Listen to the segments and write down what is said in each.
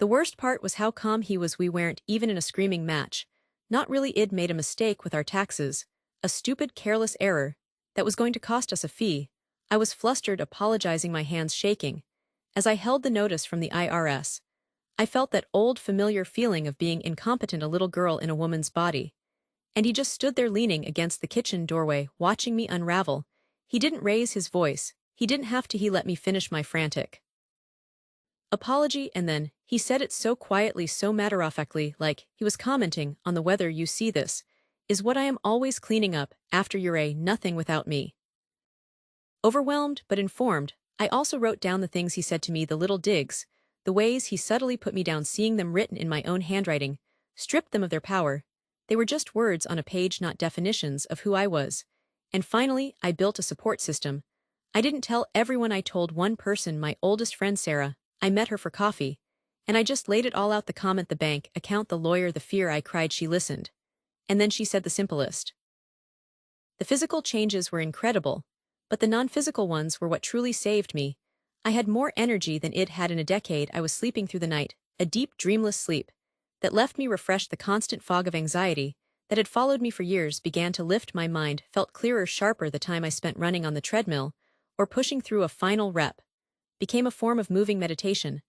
The worst part was how calm he was. We weren't even in a screaming match. Not really. Id made a mistake with our taxes. A stupid, careless error that was going to cost us a fee. I was flustered, apologizing, my hands shaking. As I held the notice from the IRS, I felt that old familiar feeling of being incompetent, a little girl in a woman's body. And he just stood there leaning against the kitchen doorway, watching me unravel. He didn't raise his voice. He didn't have to. He let me finish my frantic apology, and then he said it so quietly, so matter-of-factly, like he was commenting on the weather. You see, this is what I am always cleaning up after you're a nothing without me. Overwhelmed but informed, I also wrote down the things he said to me, the little digs, the ways he subtly put me down, seeing them written in my own handwriting, stripped them of their power. They were just words on a page, not definitions of who I was. And finally, I built a support system. I didn't tell everyone. I told one person, my oldest friend Sarah. I met her for coffee, and I just laid it all out: the comment, the bank account, the lawyer, the fear. I cried. She listened. And then she said the simplest. The physical changes were incredible, but the non-physical ones were what truly saved me. I had more energy than Id had in a decade. I was sleeping through the night, a deep, dreamless sleep that left me refreshed. The constant fog of anxiety that had followed me for years began to lift. My mind felt clearer, sharper. The time I spent running on the treadmill or pushing through a final rep became a form of moving meditation.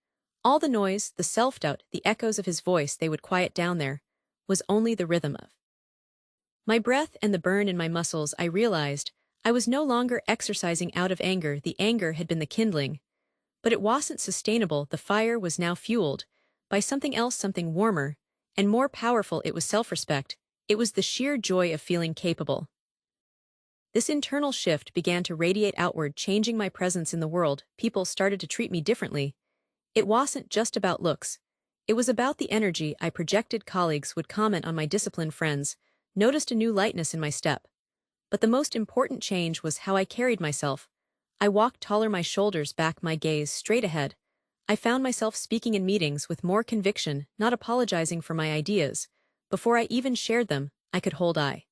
All the noise, the self-doubt, the echoes of his voice, they would quiet down. There was only the rhythm of my breath and the burn in my muscles. I realized I was no longer exercising out of anger. The anger had been the kindling, but it wasn't sustainable. The fire was now fueled by something else, something warmer and more powerful. It was self-respect. It was the sheer joy of feeling capable. This internal shift began to radiate outward, changing my presence in the world. People started to treat me differently. It wasn't just about looks. It was about the energy I projected. Colleagues would comment on my discipline. Friends noticed a new lightness in my step. But the most important change was how I carried myself. I walked taller, my shoulders back, my gaze straight ahead. I found myself speaking in meetings with more conviction, not apologizing for my ideas. Before I even shared them, I could hold eye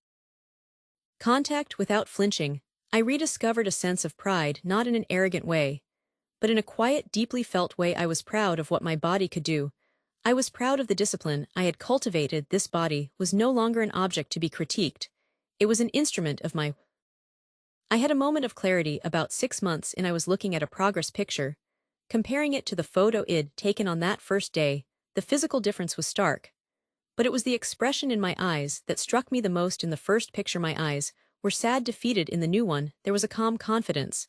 contact without flinching. I rediscovered a sense of pride, not in an arrogant way, but in a quiet, deeply felt way. I was proud of what my body could do. I was proud of the discipline I had cultivated. This body was no longer an object to be critiqued. It was an instrument of my. I had a moment of clarity about 6 months in. I was looking at a progress picture, comparing it to the photo Id taken on that first day. The physical difference was stark, but it was the expression in my eyes that struck me the most. In the first picture, my eyes were sad, defeated. In the new one, there was a calm confidence.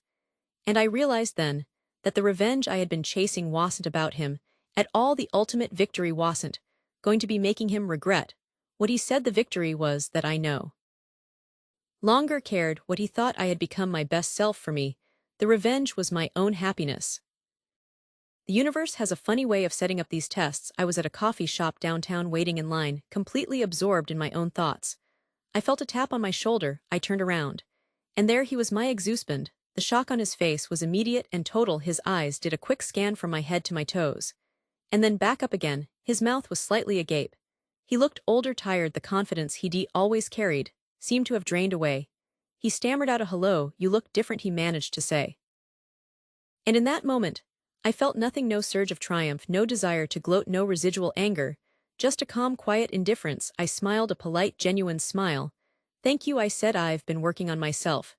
And I realized then that the revenge I had been chasing wasn't about him at all. The ultimate victory wasn't going to be making him regret what he said. The victory was that I no longer cared what he thought. I had become my best self. For me, the revenge was my own happiness. The universe has a funny way of setting up these tests. I was at a coffee shop downtown, waiting in line, completely absorbed in my own thoughts. I felt a tap on my shoulder. I turned around, and there he was, my ex-husband. The shock on his face was immediate and total. His eyes did a quick scan from my head to my toes, and then back up again. His mouth was slightly agape. He looked older, tired. The confidence he'd always carried seemed to have drained away. He stammered out a hello. You look different, he managed to say. And in that moment, I felt nothing, no surge of triumph, no desire to gloat, no residual anger, just a calm, quiet indifference. I smiled, a polite, genuine smile. Thank you, I said. I've been working on myself.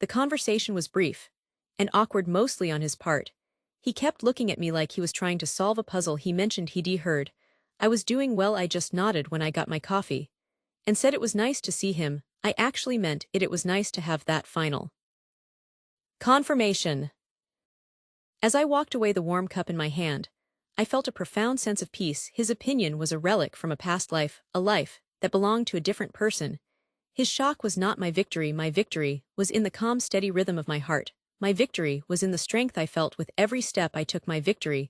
The conversation was brief and awkward, mostly on his part. He kept looking at me like he was trying to solve a puzzle. He mentioned he'd heard I was doing well. I just nodded when I got my coffee and said it was nice to see him. I actually meant it. It was nice to have that final confirmation. As I walked away, the warm cup in my hand, I felt a profound sense of peace. His opinion was a relic from a past life, a life that belonged to a different person. His shock was not my victory. My victory was in the calm, steady rhythm of my heart. My victory was in the strength I felt with every step I took. My victory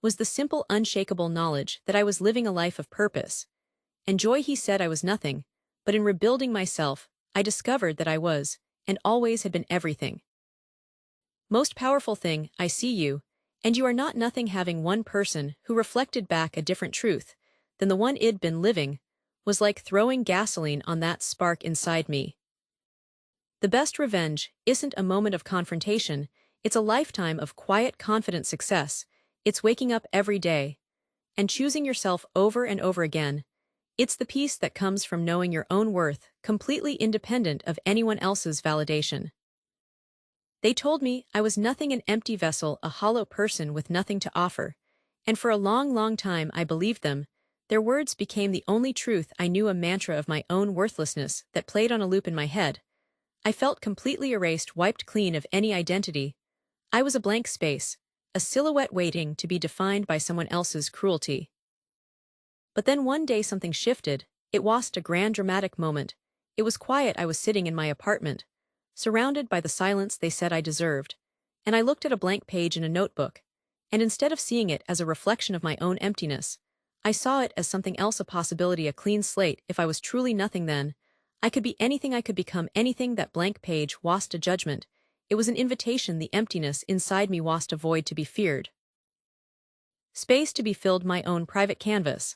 was the simple, unshakable knowledge that I was living a life of purpose and joy. He said I was nothing, but in rebuilding myself, I discovered that I was, and always had been, everything. Most powerful thing, I see you, and you are not nothing. Having one person who reflected back a different truth than the one I'd been living was like throwing gasoline on that spark inside me. The best revenge isn't a moment of confrontation, it's a lifetime of quiet, confident success. It's waking up every day, and choosing yourself over and over again. It's the peace that comes from knowing your own worth, completely independent of anyone else's validation. They told me I was nothing, an empty vessel, a hollow person with nothing to offer. And for a long, long time I believed them. Their words became the only truth I knew, a mantra of my own worthlessness that played on a loop in my head. I felt completely erased, wiped clean of any identity. I was a blank space, a silhouette waiting to be defined by someone else's cruelty. But then one day something shifted. It wasn't a grand dramatic moment. It was quiet. I was sitting in my apartment, surrounded by the silence they said I deserved, and I looked at a blank page in a notebook, and instead of seeing it as a reflection of my own emptiness, I saw it as something else, a possibility, a clean slate. If I was truly nothing, then I could be anything. I could become anything. That blank page wasn't a judgment. It was an invitation. The emptiness inside me wasn't a void to be feared. Space to be filled, my own private canvas.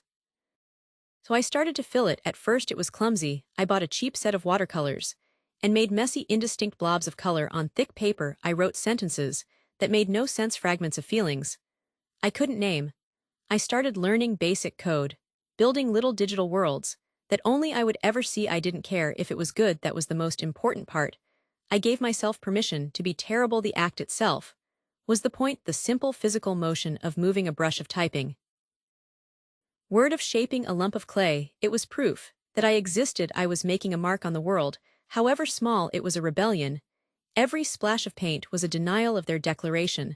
So I started to fill it. At first it was clumsy. I bought a cheap set of watercolors and made messy, indistinct blobs of color on thick paper. I wrote sentences that made no sense, fragments of feelings I couldn't name. I started learning basic code, building little digital worlds that only I would ever see. I didn't care if it was good. That was the most important part. I gave myself permission to be terrible. The act itself was the point, the simple physical motion of moving a brush, of typing word, of shaping a lump of clay. It was proof that I existed. I was making a mark on the world, however small. It was a rebellion. Every splash of paint was a denial of their declaration.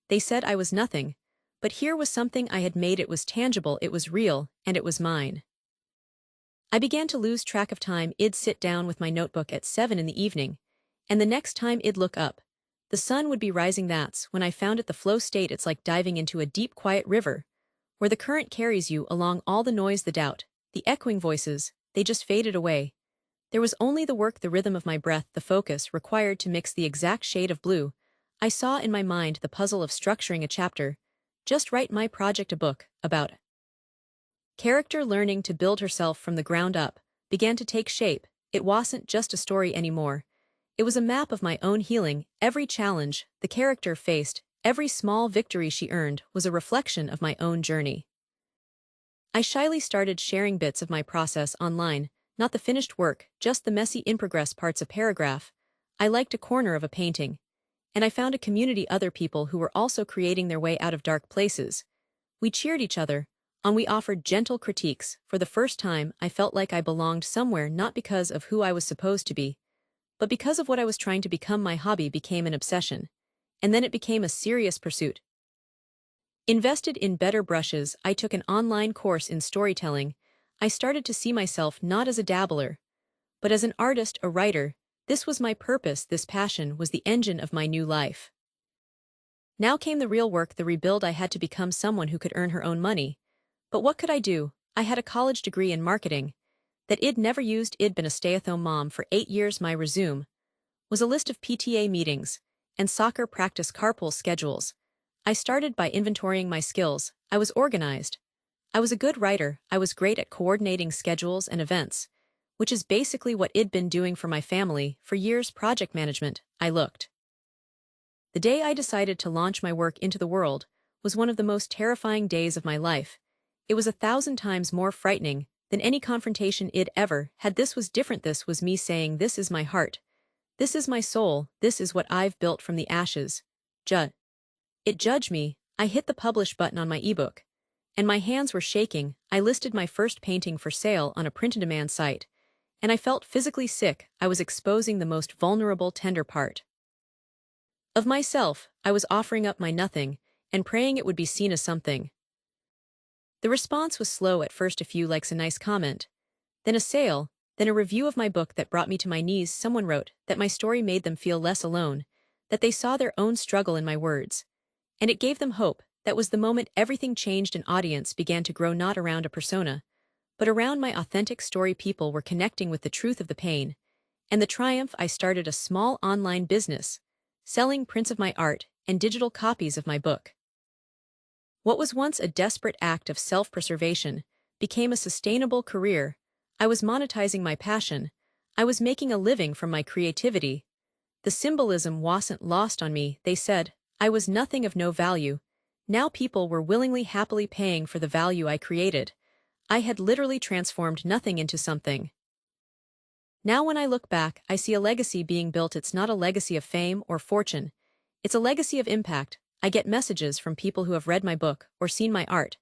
They said I was nothing, but here was something I had made. It was tangible, it was real, and it was mine. I began to lose track of time. I'd sit down with my notebook at 7 in the evening, and the next time I'd look up, the sun would be rising. That's when I found it, the flow state. It's like diving into a deep, quiet river, where the current carries you along. All the noise, the doubt, the echoing voices, they just faded away. There was only the work, the rhythm of my breath, the focus required to mix the exact shade of blue. I saw in my mind the puzzle of structuring a chapter, just right, my project, a book about character learning to build herself from the ground up, began to take shape. It wasn't just a story anymore. It was a map of my own healing. Every challenge the character faced, every small victory she earned, was a reflection of my own journey. I shyly started sharing bits of my process online, not the finished work, just the messy in progress parts, a paragraph I liked, a corner of a painting. And I found a community, other people who were also creating their way out of dark places. We cheered each other on, we offered gentle critiques. For the first time, I felt like I belonged somewhere, not because of who I was supposed to be, but because of what I was trying to become. My hobby became an obsession, and then it became a serious pursuit. Invested in better brushes, I took an online course in storytelling. I started to see myself not as a dabbler, but as an artist, a writer. This was my purpose. This passion was the engine of my new life. Now came the real work, the rebuild. I had to become someone who could earn her own money. But what could I do? I had a college degree in marketing that I'd never used. I'd been a stay-at-home mom for 8 years. My resume was a list of PTA meetings and soccer practice carpool schedules. I started by inventorying my skills. I was organized. I was a good writer. I was great at coordinating schedules and events, which is basically what I'd been doing for my family for years. Project management. I looked. The day I decided to launch my work into the world was one of the most terrifying days of my life. It was 1,000 times more frightening than any confrontation I'd ever had. This was different. This was me saying, this is my heart. This is my soul. This is what I've built from the ashes. It judged me. I hit the publish button on my ebook, and my hands were shaking. I listed my first painting for sale on a print-on-demand site, and I felt physically sick. I was exposing the most vulnerable, tender part of myself. I was offering up my nothing and praying it would be seen as something. The response was slow at first, a few likes, a nice comment, then a sale, then a review of my book that brought me to my knees. Someone wrote that my story made them feel less alone, that they saw their own struggle in my words, and it gave them hope. That was the moment everything changed. An audience began to grow, not around a persona, but around my authentic story. People were connecting with the truth of the pain and the triumph. I started a small online business, selling prints of my art and digital copies of my book. What was once a desperate act of self-preservation became a sustainable career. I was monetizing my passion. I was making a living from my creativity. The symbolism wasn't lost on me. They said I was nothing, of no value. Now people were willingly happily paying for the value I created. I had literally transformed nothing into something. Now when I look back, I see a legacy being built. It's not a legacy of fame or fortune. It's a legacy of impact. I get messages from people who have read my book or seen my art.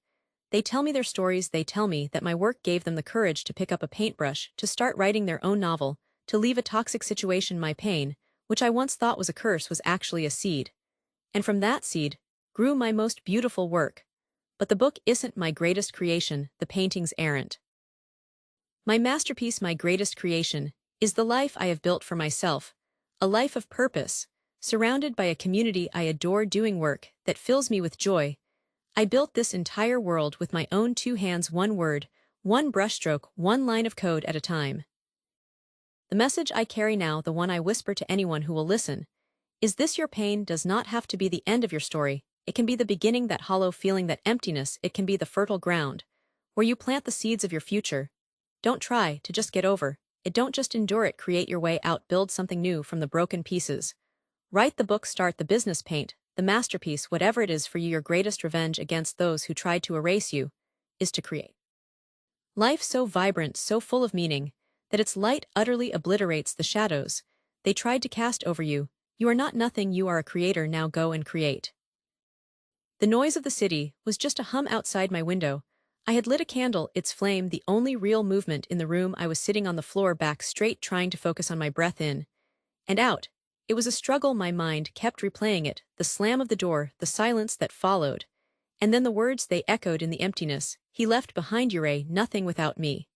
They tell me their stories. They tell me that my work gave them the courage to pick up a paintbrush, to start writing their own novel, to leave a toxic situation. My pain, which I once thought was a curse, was actually a seed. And from that seed grew my most beautiful work. But the book isn't my greatest creation, the paintings aren't. My masterpiece, my greatest creation, is the life I have built for myself, a life of purpose, surrounded by a community I adore, doing work that fills me with joy. I built this entire world with my own two hands, one word, one brushstroke, one line of code at a time. The message I carry now, the one I whisper to anyone who will listen, is this: your pain does not have to be the end of your story. It can be the beginning, that hollow feeling, that emptiness. It can be the fertile ground where you plant the seeds of your future. Don't try to just get over it. Don't just endure it. Create your way out. Build something new from the broken pieces. Write the book, start the business, paint the masterpiece. Whatever it is for you, your greatest revenge against those who tried to erase you is to create life so vibrant, so full of meaning, that its light utterly obliterates the shadows they tried to cast over you. You are not nothing, you are a creator. Now go and create. The noise of the city was just a hum outside my window. I had lit a candle, its flame the only real movement in the room. I was sitting on the floor, back straight, trying to focus on my breath in and out. It was a struggle. My mind kept replaying it, the slam of the door, the silence that followed, and then the words. They echoed in the emptiness. He left behind Ure, nothing without me.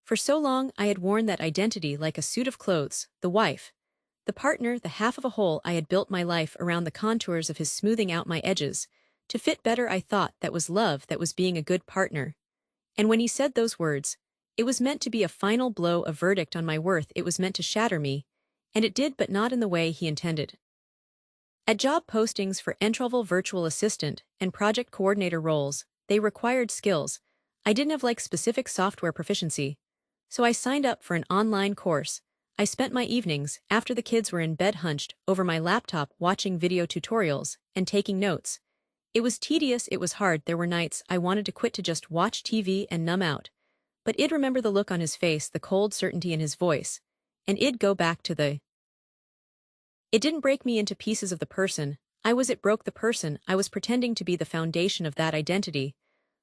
For so long I had worn that identity like a suit of clothes, the wife, the partner, the half of a whole. I had built my life around the contours of his, smoothing out my edges to fit better. I thought that was love, that was being a good partner. And when he said those words, it was meant to be a final blow, a verdict on my worth. It was meant to shatter me, and it did, but not in the way he intended. At job postings for entry-level virtual assistant and project coordinator roles, they required skills I didn't have, like specific software proficiency. So I signed up for an online course. I spent my evenings, after the kids were in bed, hunched over my laptop watching video tutorials and taking notes. It was tedious, it was hard. There were nights I wanted to quit, to just watch TV and numb out. But I'd remember the look on his face, the cold certainty in his voice, and I'd go back to the. It didn't break me into pieces of the person I was, it broke the person I was pretending to be, the foundation of that identity,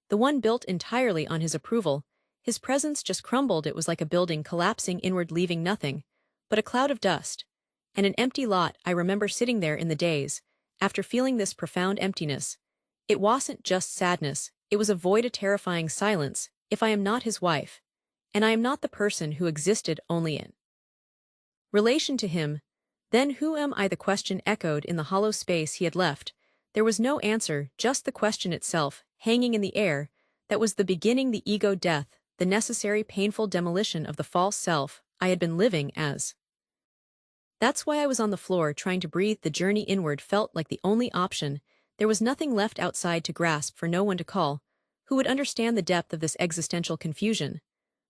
the one built entirely on his approval. His presence just crumbled. It was like a building collapsing inward, leaving nothing but a cloud of dust and an empty lot. I remember sitting there in the days after, feeling this profound emptiness. It wasn't just sadness, it was a void, a terrifying silence. If I am not his wife, and I am not the person who existed only in relation to him, then who am I? The question echoed in the hollow space he had left. There was no answer, just the question itself, hanging in the air. That was the beginning, the ego death, the necessary painful demolition of the false self I had been living as. That's why I was on the floor, trying to breathe. The journey inward felt like the only option. There was nothing left outside to grasp, for no one to call who would understand the depth of this existential confusion.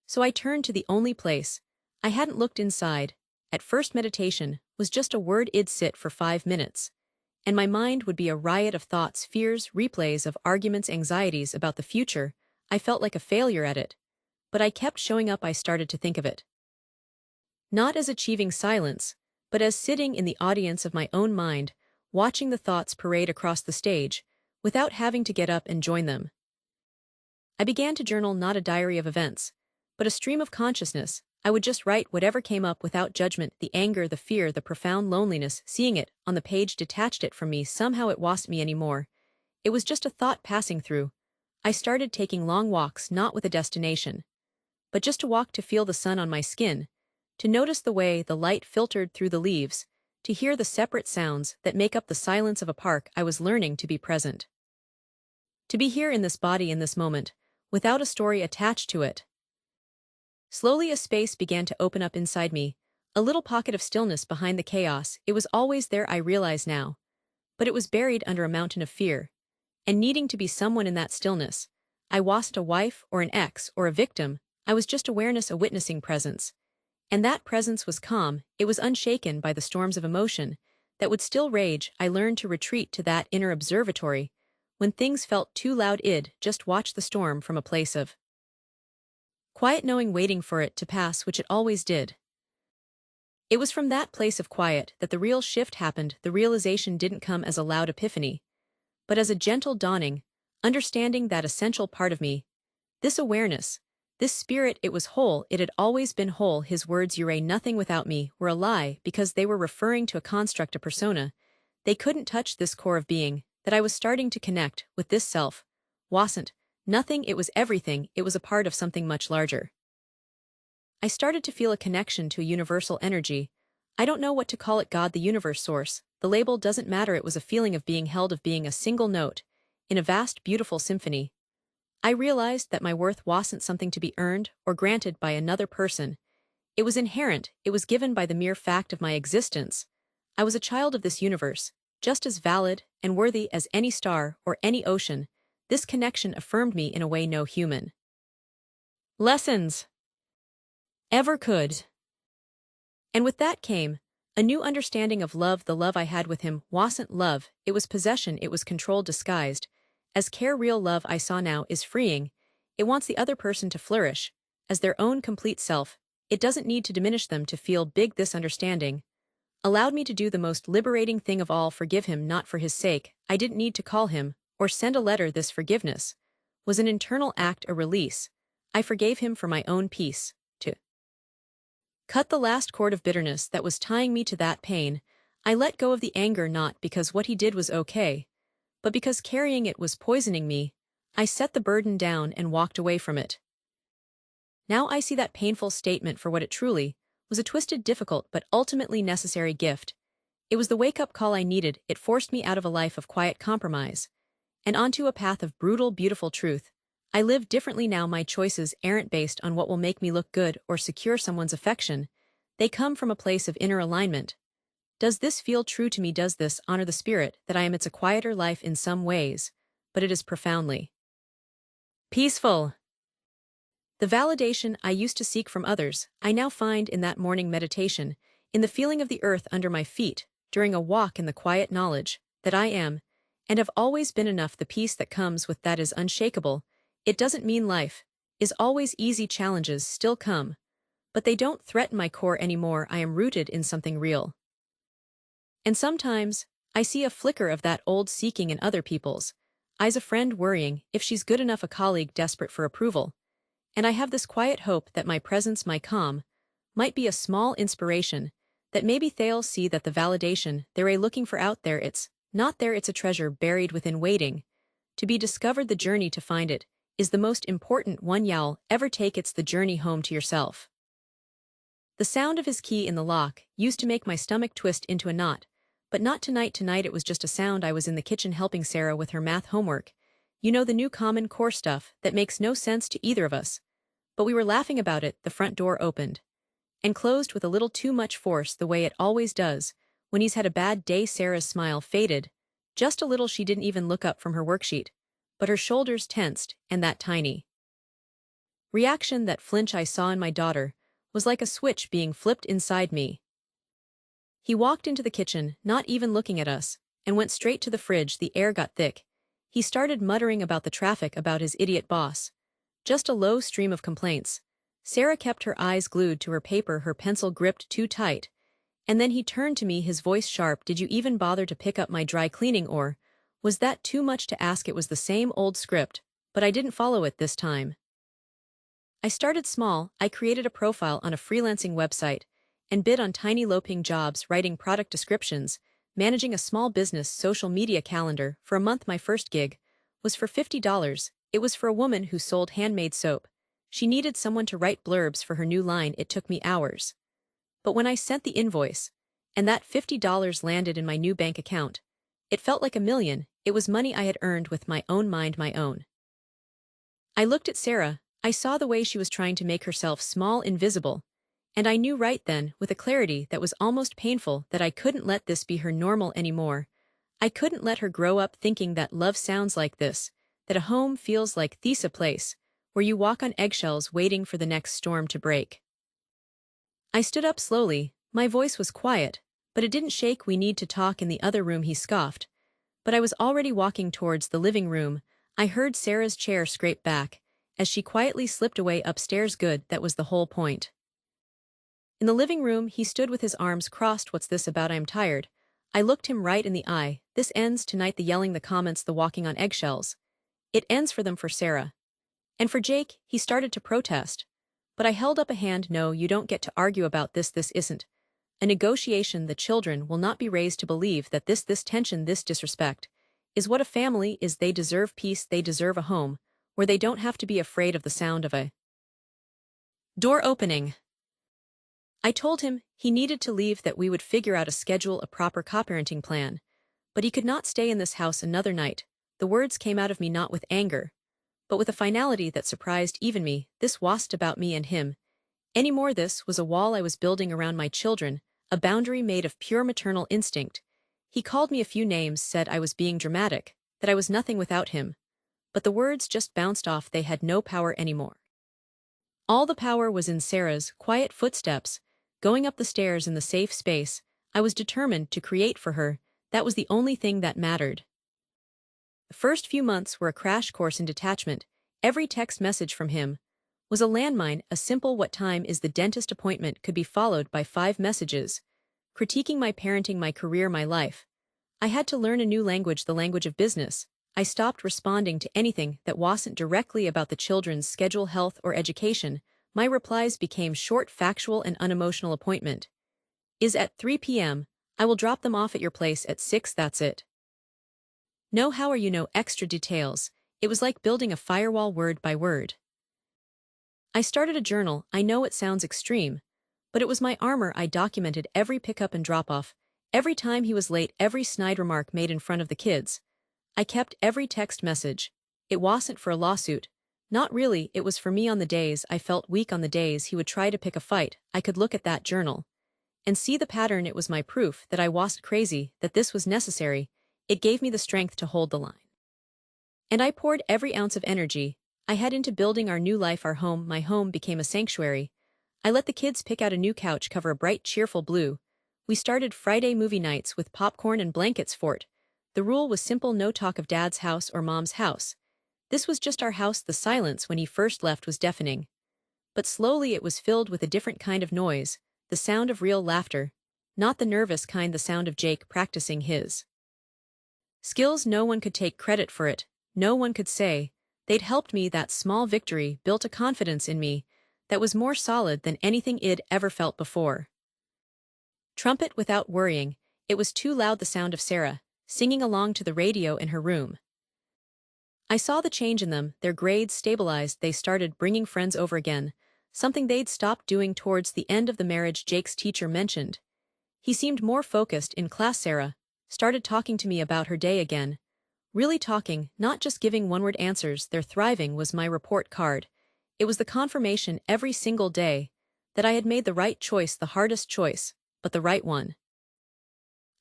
So I turned to the only place I hadn't looked inside. At first, meditation was just a word. I'd sit for 5 minutes, and my mind would be a riot of thoughts, fears, replays of arguments, anxieties about the future. I felt like a failure at it, but I kept showing up. I started to think of it not as achieving silence, but as sitting in the audience of my own mind, watching the thoughts parade across the stage, without having to get up and join them. I began to journal, not a diary of events, but a stream of consciousness. I would just write whatever came up without judgment, the anger, the fear, the profound loneliness. Seeing it on the page detached it from me. Somehow it wasn't me anymore. It was just a thought passing through. I started taking long walks, not with a destination, but just to walk, to feel the sun on my skin, to notice the way the light filtered through the leaves, to hear the separate sounds that make up the silence of a park. I was learning to be present, to be here in this body, in this moment, without a story attached to it. Slowly a space began to open up inside me, a little pocket of stillness behind the chaos. It was always there, I realize now, but it was buried under a mountain of fear, and needing to be someone in that stillness. I wasn't a wife or an ex or a victim. I was just awareness, a witnessing presence. And that presence was calm. It was unshaken by the storms of emotion that would still rage. I learned to retreat to that inner observatory, when things felt too loud, I'd just watch the storm from a place of quiet, knowing, waiting for it to pass, which it always did. It was from that place of quiet that the real shift happened. The realization didn't come as a loud epiphany, but as a gentle dawning, understanding that essential part of me, this awareness, this spirit, it was whole, it had always been whole. His words, "You are nothing without me," were a lie because they were referring to a construct, a persona. They couldn't touch this core of being, that I was starting to connect with. This self wasn't nothing, it was everything, it was a part of something much larger. I started to feel a connection to a universal energy. I don't know what to call it, God, the universe, source. The label doesn't matter, it was a feeling of being held, of being a single note in a vast, beautiful symphony. I realized that my worth wasn't something to be earned or granted by another person. It was inherent, it was given by the mere fact of my existence. I was a child of this universe, just as valid and worthy as any star or any ocean. This connection affirmed me in a way no human lessons ever could. And with that came a new understanding of love. The love I had with him wasn't love, it was possession, it was control disguised as care. Real love, I saw now, is freeing. It wants the other person to flourish as their own complete self. It doesn't need to diminish them to feel big. This understanding allowed me to do the most liberating thing of all, forgive him, not for his sake. I didn't need to call him or send a letter. This forgiveness was an internal act, a release. I forgave him for my own peace, to cut the last cord of bitterness that was tying me to that pain. I let go of the anger, not because what he did was okay, but because carrying it was poisoning me. I set the burden down and walked away from it. Now I see that painful statement for what it truly was, a twisted, difficult, but ultimately necessary gift. It was the wake-up call I needed. It forced me out of a life of quiet compromise and onto a path of brutal, beautiful truth. I live differently now. My choices aren't based on what will make me look good or secure someone's affection. They come from a place of inner alignment. Does this feel true to me? Does this honor the spirit that I am? It's a quieter life in some ways, but it is profoundly peaceful. The validation I used to seek from others, I now find in that morning meditation, in the feeling of the earth under my feet, during a walk, in the quiet knowledge that I am, and have always been enough. The peace that comes with that is unshakable. It doesn't mean life is always easy. Challenges still come, but they don't threaten my core anymore. I am rooted in something real. And sometimes, I see a flicker of that old seeking in other people's eyes, a friend worrying if she's good enough, a colleague desperate for approval. And I have this quiet hope that my presence, my calm, might be a small inspiration, that maybe they'll see that the validation they're looking for out there, it's not there, it's a treasure buried within, waiting to be discovered. The journey to find it is the most important one you'll ever take. It's the journey home to yourself. The sound of his key in the lock used to make my stomach twist into a knot, but not tonight. Tonight it was just a sound. I was in the kitchen helping Sarah with her math homework. You know, the new Common Core stuff that makes no sense to either of us. But we were laughing about it. The front door opened and closed with a little too much force, the way it always does when he's had a bad day. Sarah's smile faded just a little. She didn't even look up from her worksheet, but her shoulders tensed, and that tiny reaction, that flinch I saw in my daughter, was like a switch being flipped inside me. He walked into the kitchen, not even looking at us, and went straight to the fridge. The air got thick. He started muttering about the traffic, about his idiot boss. Just a low stream of complaints. Sarah kept her eyes glued to her paper, her pencil gripped too tight. And then he turned to me, his voice sharp. Did you even bother to pick up my dry cleaning, or was that too much to ask? It was the same old script, but I didn't follow it this time. I started small. I created a profile on a freelancing website and bid on tiny low-paying jobs, writing product descriptions, managing a small business social media calendar. For a month, my first gig was for $50. It was for a woman who sold handmade soap. She needed someone to write blurbs for her new line. It took me hours. But when I sent the invoice, and that $50 landed in my new bank account, it felt like $1,000,000. It was money I had earned with my own mind, my own. I looked at Sarah. I saw the way she was trying to make herself small, invisible, and I knew right then, with a clarity that was almost painful, that I couldn't let this be her normal anymore. I couldn't let her grow up thinking that love sounds like this, that a home feels like this, a place where you walk on eggshells waiting for the next storm to break. I stood up slowly. My voice was quiet, but it didn't shake. We need to talk. In the other room, he scoffed. But I was already walking towards the living room. I heard Sarah's chair scrape back, as she quietly slipped away upstairs. Good, that was the whole point. In the living room, he stood with his arms crossed. What's this about? I'm tired. I looked him right in the eye. This ends tonight. The yelling, the comments, the walking on eggshells. It ends for them, for Sarah. And for Jake, he started to protest. But I held up a hand. No, you don't get to argue about this. This isn't a negotiation. The children will not be raised to believe that this tension, this disrespect, is what a family is. They deserve peace. They deserve a home where they don't have to be afraid of the sound of a door opening. I told him he needed to leave, that we would figure out a schedule, a proper co-parenting plan. But he could not stay in this house another night. The words came out of me not with anger, but with a finality that surprised even me. This wasn't about me and him anymore. This was a wall I was building around my children, a boundary made of pure maternal instinct. He called me a few names, said I was being dramatic, that I was nothing without him. But the words just bounced off. They had no power anymore. All the power was in Sarah's quiet footsteps, going up the stairs in the safe space I was determined to create for her. That was the only thing that mattered. The first few months were a crash course in detachment. Every text message from him was a landmine. A simple "what time is the dentist appointment" could be followed by 5 messages, critiquing my parenting, my career, my life. I had to learn a new language, the language of business. I stopped responding to anything that wasn't directly about the children's schedule, health, or education. My replies became short, factual, and unemotional. Appointment is at 3 p.m. I will drop them off at your place at 6. That's it. No how are you, no extra details. It was like building a firewall word by word. I started a journal. I know it sounds extreme, but it was my armor. I documented every pickup and drop-off, every time he was late, every snide remark made in front of the kids. I kept every text message. It wasn't for a lawsuit. Not really. It was for me. On the days I felt weak, on the days he would try to pick a fight, I could look at that journal and see the pattern. It was my proof that I wasn't crazy, that this was necessary. It gave me the strength to hold the line. And I poured every ounce of energy I had into building our new life, our home. My home became a sanctuary. I let the kids pick out a new couch cover, a bright, cheerful blue. We started Friday movie nights with popcorn and blankets fort. The rule was simple: no talk of Dad's house or Mom's house. This was just our house. The silence when he first left was deafening. But slowly it was filled with a different kind of noise, the sound of real laughter. Not the nervous kind, the sound of Jake practicing his skills. No one could take credit for it. No one could say they'd helped me. That small victory built a confidence in me that was more solid than anything I'd ever felt before. Trumpet without worrying. It was too loud. The sound of Sarah singing along to the radio in her room. I saw the change in them. Their grades stabilized. They started bringing friends over again, something they'd stopped doing towards the end of the marriage. Jake's teacher mentioned he seemed more focused in class. Sarah started talking to me about her day again. Really talking, not just giving one-word answers. Their thriving was my report card. It was the confirmation every single day that I had made the right choice, the hardest choice, but the right one.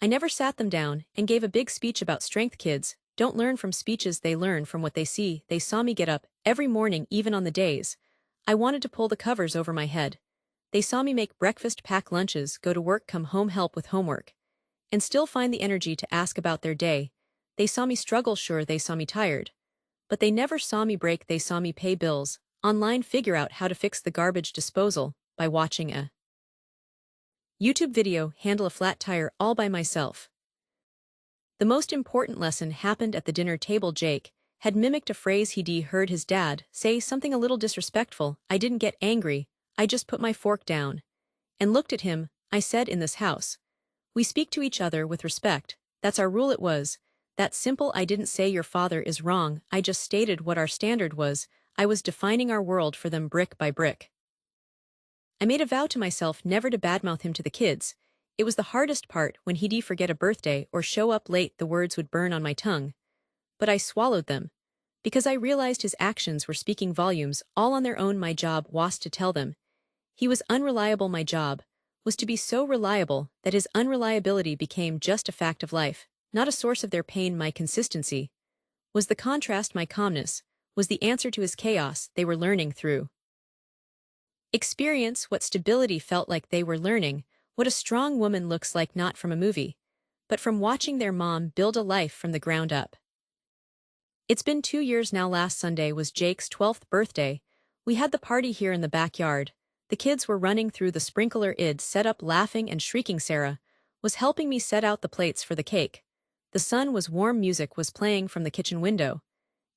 I never sat them down and gave a big speech about strength. Kids don't learn from speeches, they learn from what they see. They saw me get up every morning, even on the days I wanted to pull the covers over my head. They saw me make breakfast, pack lunches, go to work, come home, help with homework, and still find the energy to ask about their day. They saw me struggle, sure, they saw me tired, but they never saw me break. They saw me pay bills, online, figure out how to fix the garbage disposal by watching a YouTube video, handle a flat tire all by myself. The most important lesson happened at the dinner table. Jake had mimicked a phrase he'd heard his dad say, something a little disrespectful. I didn't get angry. I just put my fork down and looked at him. I said, in this house, we speak to each other with respect. That's our rule. It was that simple. I didn't say your father is wrong. I just stated what our standard was. I was defining our world for them brick by brick. I made a vow to myself never to badmouth him to the kids. It was the hardest part when he'd forget a birthday or show up late. The words would burn on my tongue. But I swallowed them, because I realized his actions were speaking volumes all on their own. My job was to tell them he was unreliable. My job was to be so reliable that his unreliability became just a fact of life, not a source of their pain. My consistency was the contrast. My calmness was the answer to his chaos. They were learning through experience what stability felt like. They were learning what a strong woman looks like, not from a movie, but from watching their mom build a life from the ground up. It's been 2 years now. Last Sunday was Jake's 12th birthday. We had the party here in the backyard. The kids were running through the sprinkler id set up laughing and shrieking. Sarah was helping me set out the plates for the cake. The sun was warm, music was playing from the kitchen window,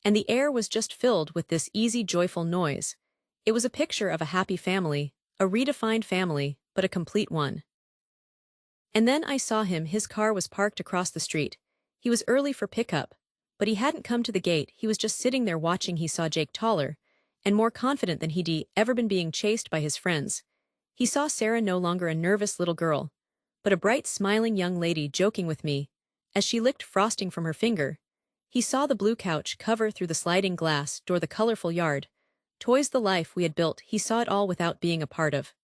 and the air was just filled with this easy, joyful noise. It was a picture of a happy family, a redefined family, but a complete one. And then I saw him. His car was parked across the street. He was early for pickup, but he hadn't come to the gate. He was just sitting there watching. He saw Jake, taller and more confident than he'd ever been, being chased by his friends. He saw Sarah, no longer a nervous little girl, but a bright, smiling young lady joking with me as she licked frosting from her finger. He saw the blue couch cover through the sliding glass door, the colorful yard, toys, the life we had built. He saw it all without being a part of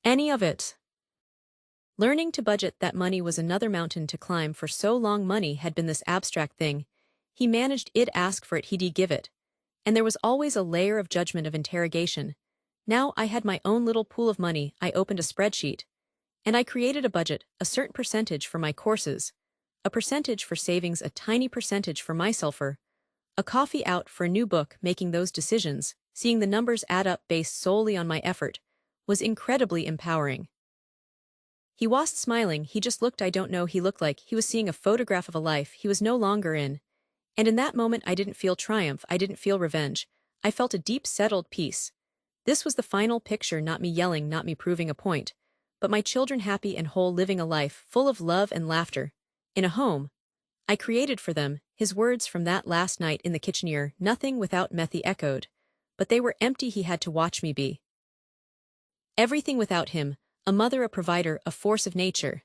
any of it. Learning to budget that money was another mountain to climb. For so long, money had been this abstract thing. He managed it, ask for it, he'd give it. And there was always a layer of judgment, of interrogation. Now I had my own little pool of money. I opened a spreadsheet, and I created a budget, a certain percentage for my courses, a percentage for savings, a tiny percentage for myself, for a coffee out, for a new book. Making those decisions, seeing the numbers add up based solely on my effort, was incredibly empowering. He was smiling. He just looked, I don't know, he looked like he was seeing a photograph of a life he was no longer in. And in that moment I didn't feel triumph, I didn't feel revenge. I felt a deep, settled peace. This was the final picture, not me yelling, not me proving a point, but my children happy and whole, living a life full of love and laughter, in a home I created for them. His words from that last night in the kitchen ear, nothing without Methy, echoed, but they were empty. He had to watch me be everything without him, a mother, a provider, a force of nature.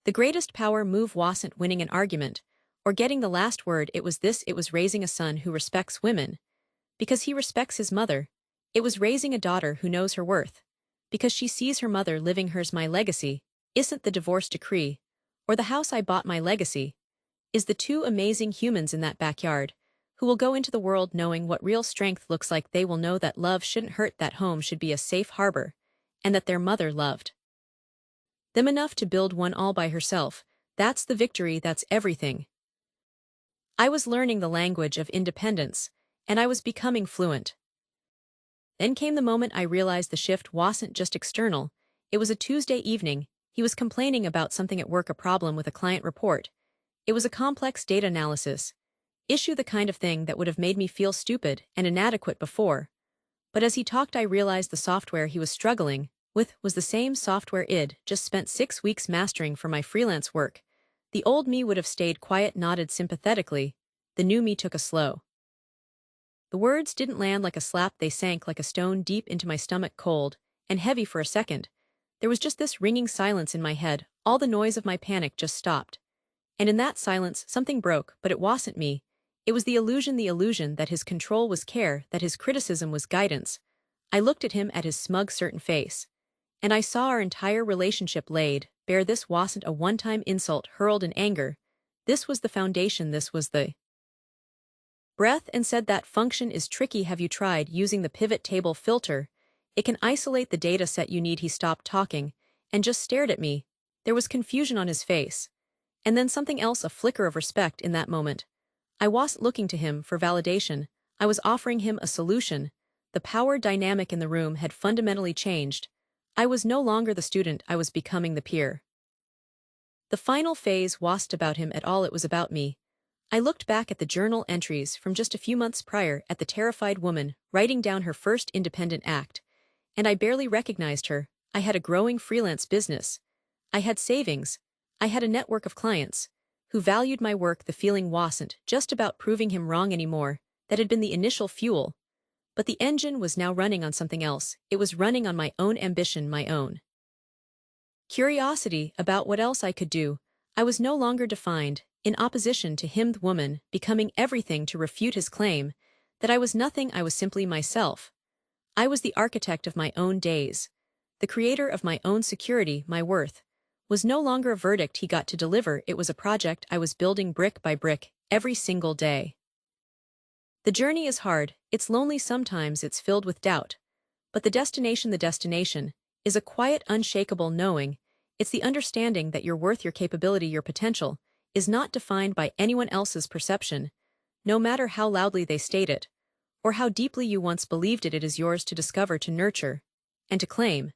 The greatest power move wasn't winning an argument or getting the last word. It was this: it was raising a son who respects women because he respects his mother. It was raising a daughter who knows her worth because she sees her mother living hers. My legacy isn't the divorce decree or the house I bought. My legacy is the two amazing humans in that backyard who will go into the world knowing what real strength looks like. They will know that love shouldn't hurt, that home should be a safe harbor, and that their mother loved them enough to build one all by herself. That's the victory, that's everything. I was learning the language of independence, and I was becoming fluent. Then came the moment I realized the shift wasn't just external. It was a Tuesday evening. He was complaining about something at work, a problem with a client report. It was a complex data analysis issue, the kind of thing that would have made me feel stupid and inadequate before. But as he talked, I realized the software he was struggling with was the same software I'd just spent 6 weeks mastering for my freelance work. The old me would have stayed quiet, nodded sympathetically. The new me took a slow. The words didn't land like a slap, they sank like a stone deep into my stomach, cold and heavy. For a second, there was just this ringing silence in my head. All the noise of my panic just stopped. And in that silence, something broke, but it wasn't me. It was the illusion that his control was care, that his criticism was guidance. I looked at him, at his smug, certain face, and I saw our entire relationship laid bare. This wasn't a one-time insult hurled in anger. This was the foundation, this was the breath. And said, that function is tricky. Have you tried using the pivot table filter? It can isolate the data set you need. He stopped talking and just stared at me. There was confusion on his face. And then something else, a flicker of respect in that moment. I wasn't looking to him for validation. I was offering him a solution. The power dynamic in the room had fundamentally changed. I was no longer the student, I was becoming the peer. The final phase wasn't about him at all, it was about me. I looked back at the journal entries from just a few months prior, at the terrified woman writing down her first independent act, and I barely recognized her. I had a growing freelance business. I had savings. I had a network of clients who valued my work. The feeling wasn't just about proving him wrong anymore. That had been the initial fuel. But the engine was now running on something else. It was running on my own ambition, my own curiosity about what else I could do. I was no longer defined in opposition to him, the woman, becoming everything to refute his claim that I was nothing. I was simply myself. I was the architect of my own days, the creator of my own security. My worth was no longer a verdict he got to deliver, it was a project I was building brick by brick, every single day. The journey is hard, it's lonely sometimes, it's filled with doubt. But the destination is a quiet, unshakable knowing. It's the understanding that your worth, your capability, your potential is not defined by anyone else's perception, no matter how loudly they state it, or how deeply you once believed it. It is yours to discover, to nurture, and to claim.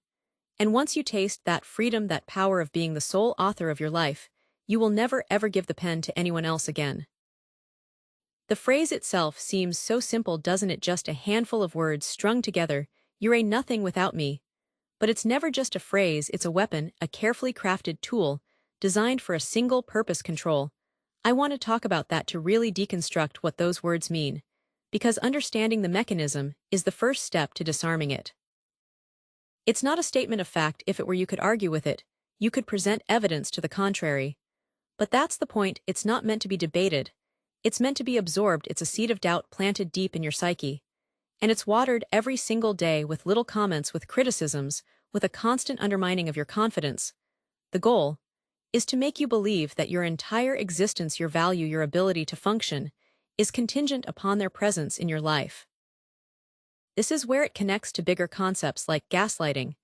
And once you taste that freedom, that power of being the sole author of your life, you will never ever give the pen to anyone else again. The phrase itself seems so simple, doesn't it? Just a handful of words strung together, you're a nothing without me. But it's never just a phrase, it's a weapon, a carefully crafted tool, designed for a single purpose: control. I want to talk about that, to really deconstruct what those words mean, because understanding the mechanism is the first step to disarming it. It's not a statement of fact. If it were, you could argue with it, you could present evidence to the contrary. But that's the point. It's not meant to be debated. It's meant to be absorbed. It's a seed of doubt planted deep in your psyche. And it's watered every single day with little comments, with criticisms, with a constant undermining of your confidence. The goal is to make you believe that your entire existence, your value, your ability to function, is contingent upon their presence in your life. This is where it connects to bigger concepts like gaslighting,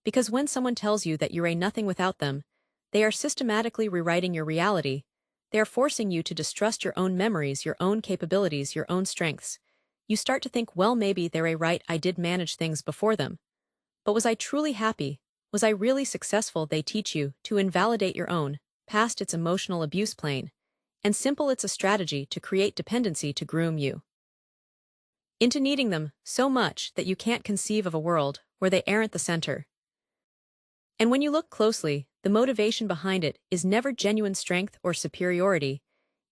because when someone tells you that you're a nothing without them, they are systematically rewriting your reality. They are forcing you to distrust your own memories, your own capabilities, your own strengths. You start to think, well, maybe they're right, I did manage things before them. But was I truly happy? Was I really successful? They teach you to invalidate your own past. It's emotional abuse, plain and simple. It's a strategy to create dependency, to groom you into needing them so much that you can't conceive of a world where they aren't the center. And when you look closely, the motivation behind it is never genuine strength or superiority.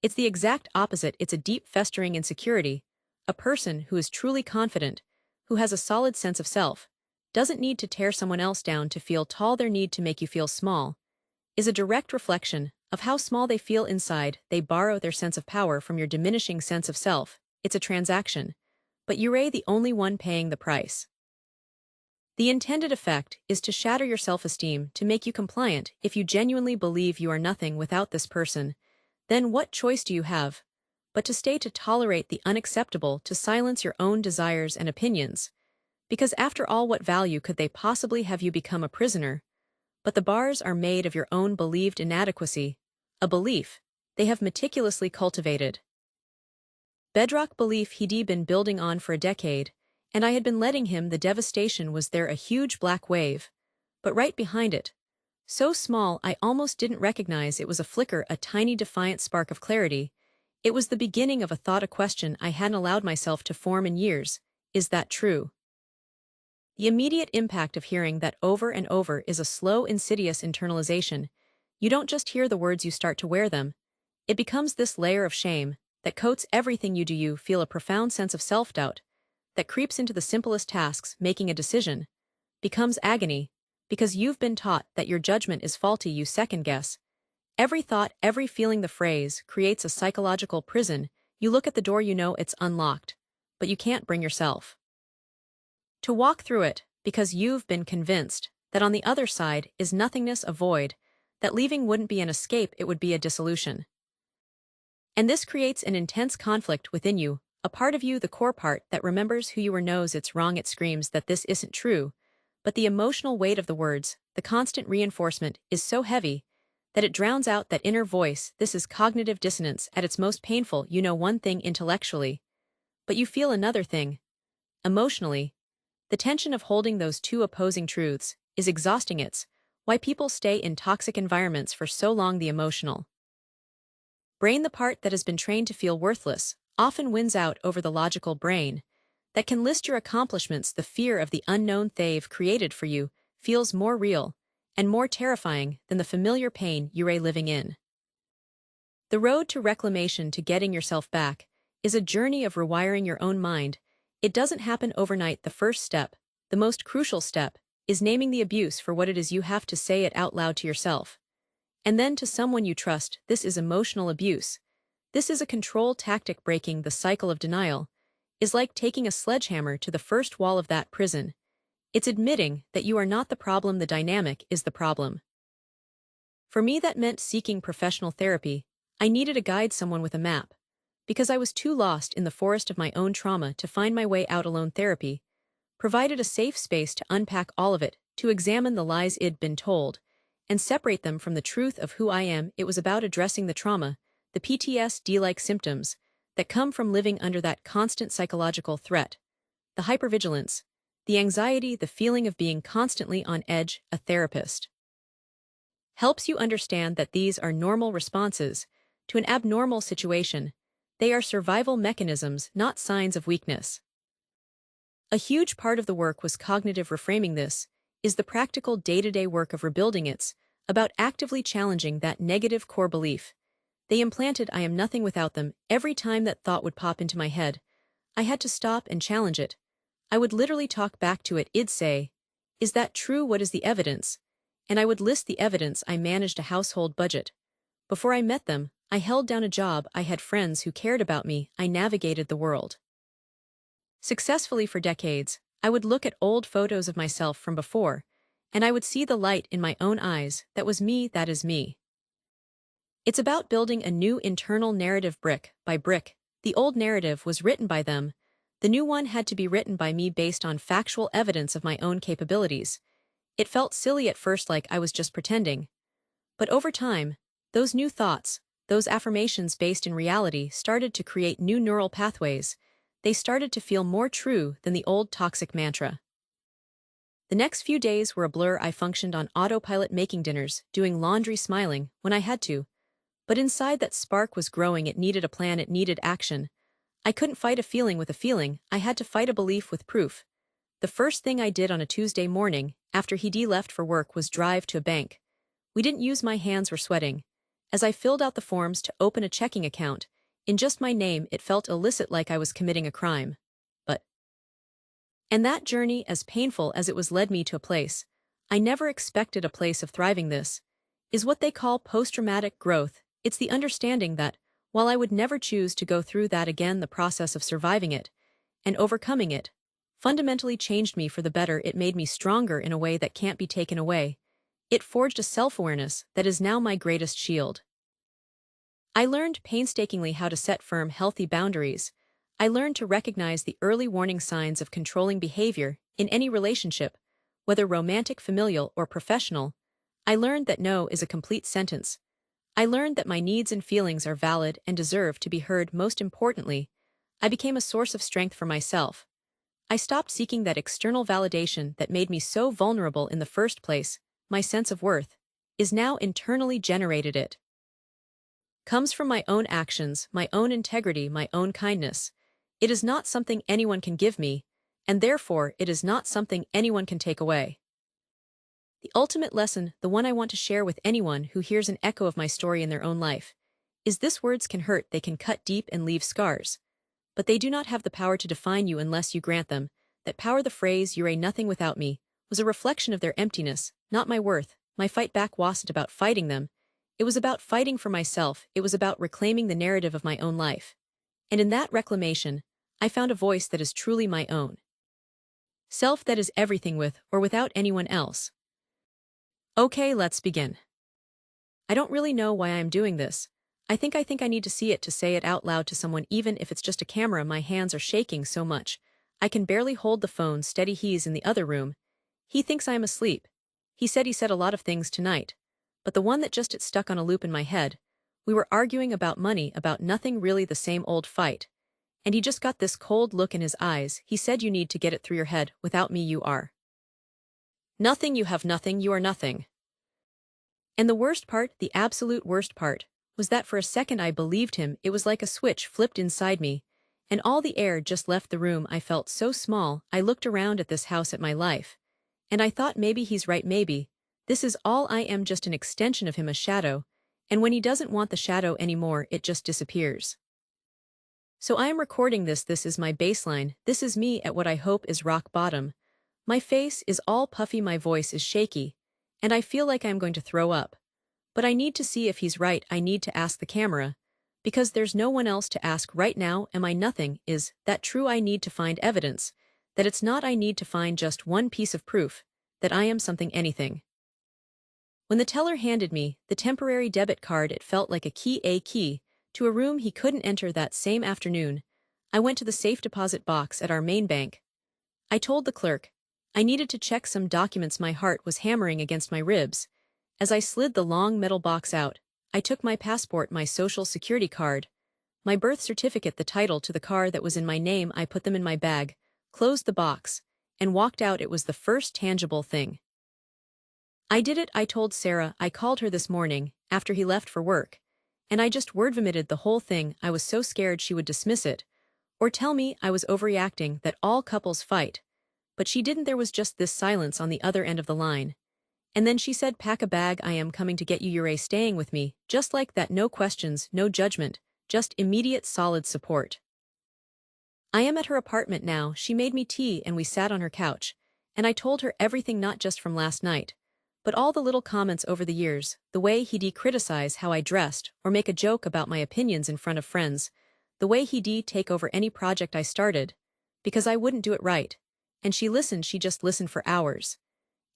It's the exact opposite. It's a deep, festering insecurity. A person who is truly confident, who has a solid sense of self, doesn't need to tear someone else down to feel tall. Their need to make you feel small is a direct reflection of how small they feel inside. They borrow their sense of power from your diminishing sense of self. It's a transaction, but you're the only one paying the price. The intended effect is to shatter your self-esteem, to make you compliant. If you genuinely believe you are nothing without this person, then what choice do you have but to stay, to tolerate the unacceptable, to silence your own desires and opinions? Because after all, what value could they possibly have? You become a prisoner. But the bars are made of your own believed inadequacy, a belief they have meticulously cultivated. Bedrock belief he'd been building on for a decade, and I had been letting him. The devastation was there, a huge black wave, but right behind it, so small I almost didn't recognize it, was a flicker, a tiny defiant spark of clarity. It was the beginning of a thought, a question I hadn't allowed myself to form in years. Is that true? The immediate impact of hearing that over and over is a slow, insidious internalization. You don't just hear the words, you start to wear them. It becomes this layer of shame that coats everything you do. You feel a profound sense of self-doubt that creeps into the simplest tasks. Making a decision becomes agony because you've been taught that your judgment is faulty. You second-guess every thought, every feeling. The phrase creates a psychological prison. You look at the door, you know it's unlocked, but you can't bring yourself to walk through it because you've been convinced that on the other side is nothingness, a void, that leaving wouldn't be an escape, it would be a dissolution. And this creates an intense conflict within you. A part of you, the core part that remembers who you were, knows it's wrong. It screams that this isn't true, but the emotional weight of the words, the constant reinforcement, is so heavy that it drowns out that inner voice. This is cognitive dissonance at its most painful. You know one thing intellectually, but you feel another thing emotionally. The tension of holding those two opposing truths is exhausting. It's why people stay in toxic environments for so long. The emotional brain, the part that has been trained to feel worthless, often wins out over the logical brain that can list your accomplishments. The fear of the unknown they've created for you feels more real and more terrifying than the familiar pain you're living in. The road to reclamation, to getting yourself back, is a journey of rewiring your own mind. It doesn't happen overnight. The first step, the most crucial step, is naming the abuse for what it is. You have to say it out loud to yourself, and then to someone you trust. This is emotional abuse. This is a control tactic. Breaking the cycle of denial is like taking a sledgehammer to the first wall of that prison. It's admitting that you are not the problem, the dynamic is the problem. For me, that meant seeking professional therapy. I needed a guide, someone with a map, because I was too lost in the forest of my own trauma to find my way out alone. Therapy provided a safe space to unpack all of it, to examine the lies I'd been told, and separate them from the truth of who I am. It was about addressing the trauma, the PTSD-like symptoms that come from living under that constant psychological threat, the hypervigilance, the anxiety, the feeling of being constantly on edge. A therapist helps you understand that these are normal responses to an abnormal situation. They are survival mechanisms, not signs of weakness. A huge part of the work was cognitive reframing. This is the practical day-to-day work of rebuilding. It's about actively challenging that negative core belief. They implanted I am nothing without them. Every time that thought would pop into my head, I had to stop and challenge it. I would literally talk back to it. It'd say, "Is that true? What is the evidence?" And I would list the evidence. I managed a household budget. Before I met them, I held down a job. I had friends who cared about me. I navigated the world successfully for decades. I would look at old photos of myself from before, and I would see the light in my own eyes. That was me. That is me. It's about building a new internal narrative brick by brick. The old narrative was written by them. The new one had to be written by me based on factual evidence of my own capabilities. It felt silly at first, like I was just pretending. But over time, those new thoughts, those affirmations based in reality, started to create new neural pathways. They started to feel more true than the old toxic mantra. The next few days were a blur. I functioned on autopilot, making dinners, doing laundry, smiling when I had to. But inside, that spark was growing. It needed a plan, it needed action. I couldn't fight a feeling with a feeling, I had to fight a belief with proof. The first thing I did on a Tuesday morning, after he left for work, was drive to a bank. We didn't use my hands were sweating. As I filled out the forms to open a checking account, in just my name, it felt illicit, like I was committing a crime. And that journey, as painful as it was, led me to a place I never expected, a place of thriving. This is what they call post-traumatic growth. It's the understanding that, while I would never choose to go through that again, the process of surviving it and overcoming it fundamentally changed me for the better. It made me stronger in a way that can't be taken away. It forged a self-awareness that is now my greatest shield. I learned painstakingly how to set firm, healthy boundaries. I learned to recognize the early warning signs of controlling behavior in any relationship, whether romantic, familial, or professional. I learned that no is a complete sentence. I learned that my needs and feelings are valid and deserve to be heard. Most importantly, I became a source of strength for myself. I stopped seeking that external validation that made me so vulnerable in the first place. My sense of worth is now internally generated. It comes from my own actions, my own integrity, my own kindness. It is not something anyone can give me, and therefore it is not something anyone can take away. The ultimate lesson, the one I want to share with anyone who hears an echo of my story in their own life, is this: words can hurt, they can cut deep and leave scars. But they do not have the power to define you unless you grant them that power. The phrase, "You're a nothing without me," was a reflection of their emptiness, not my worth. My fight back wasn't about fighting them. It was about fighting for myself. It was about reclaiming the narrative of my own life. And in that reclamation, I found a voice that is truly my own self, that is everything, with or without anyone else. Okay, let's begin. I don't really know why I'm doing this. I think I need to see it to say it out loud to someone, even if it's just a camera. My hands are shaking so much I can barely hold the phone steady. He's in the other room. He thinks I am asleep. He said a lot of things tonight, but the one that just it stuck on a loop in my head. We were arguing about money, about nothing really, the same old fight. And he just got this cold look in his eyes. He said, "You need to get it through your head. Without me you are nothing. You have nothing. You are nothing." And the worst part, the absolute worst part, was that for a second I believed him. It was like a switch flipped inside me, and all the air just left the room. I felt so small. I looked around at this house, at my life, and I thought, maybe he's right. Maybe this is all I am, just an extension of him, a shadow. And when he doesn't want the shadow anymore, it just disappears. So I am recording this. This is my baseline. This is me at what I hope is rock bottom. My face is all puffy, my voice is shaky, and I feel like I'm going to throw up. But I need to see if he's right. I need to ask the camera, because there's no one else to ask right now. Am I nothing? Is that true? I need to find evidence that it's not. I need to find just one piece of proof that I am something, anything. When the teller handed me the temporary debit card, it felt like a key to a room he couldn't enter. That same afternoon, I went to the safe deposit box at our main bank. I told the clerk I needed to check some documents. My heart was hammering against my ribs, As I slid the long metal box out, I took my passport, my social security card, my birth certificate, the title to the car that was in my name. I put them in my bag, closed the box, and walked out. It was the first tangible thing. I did it, I told Sarah. I called her this morning, after he left for work, and I just word vomited the whole thing. I was so scared she would dismiss it, or tell me I was overreacting, that all couples fight. But she didn't. There was just this silence on the other end of the line. And then she said, pack a bag, I am coming to get you. You're staying with me, just like that. No questions, no judgment, just immediate solid support. I am at her apartment now. She made me tea and we sat on her couch, and I told her everything, not just from last night, but all the little comments over the years, the way he'd criticize how I dressed or make a joke about my opinions in front of friends, the way he'd take over any project I started, because I wouldn't do it right. And she listened, she just listened for hours.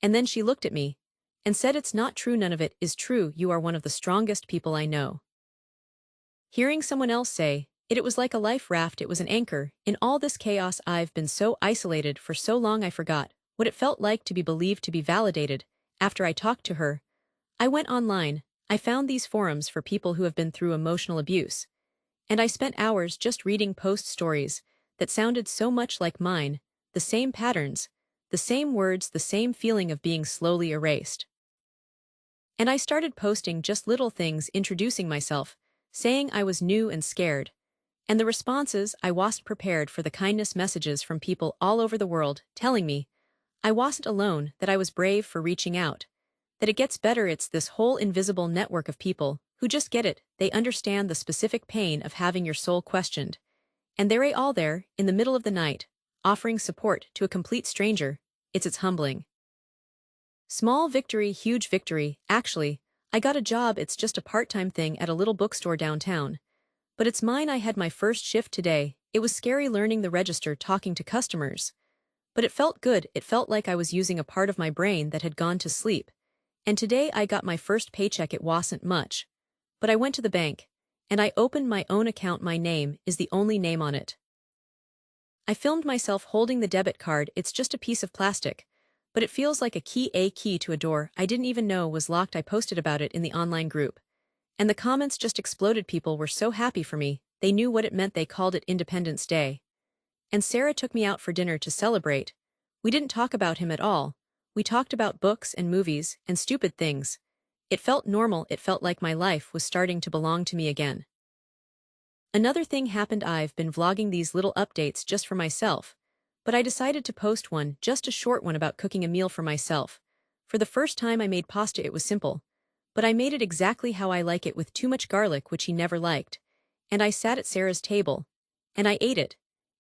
And then she looked at me and said, it's not true, none of it is true, you are one of the strongest people I know. Hearing someone else say it, it was like a life raft. It was an anchor in all this chaos. I've been so isolated for so long. I forgot what it felt like to be believed, to be validated. After I talked to her, I went online. I found these forums for people who have been through emotional abuse, and I spent hours just reading post stories that sounded so much like mine, the same patterns, the same words, the same feeling of being slowly erased. And I started posting just little things, introducing myself, saying I was new and scared. And the responses, I wasn't prepared for the kindness messages from people all over the world, telling me I wasn't alone, that I was brave for reaching out, that it gets better. It's this whole invisible network of people who just get it. They understand the specific pain of having your soul questioned. And they're all there, in the middle of the night, offering support to a complete stranger. It's humbling. Small victory, huge victory. Actually, I got a job. It's just a part-time thing at a little bookstore downtown. But it's mine. I had my first shift today. It was scary learning the register, talking to customers. But it felt good. It felt like I was using a part of my brain that had gone to sleep. And today I got my first paycheck. It wasn't much, but I went to the bank, and I opened my own account. My name is the only name on it. I filmed myself holding the debit card. It's just a piece of plastic, but it feels like a key to a door I didn't even know was locked. I posted about it in the online group, and the comments just exploded. People were so happy for me. They knew what it meant. They called it Independence Day. And Sarah took me out for dinner to celebrate. We didn't talk about him at all. We talked about books and movies and stupid things. It felt normal. It felt like my life was starting to belong to me again. Another thing happened. I've been vlogging these little updates just for myself, but I decided to post one, just a short one, about cooking a meal for myself. For the first time I made pasta. It was simple, but I made it exactly how I like it, with too much garlic, which he never liked. And I sat at Sarah's table, and I ate it.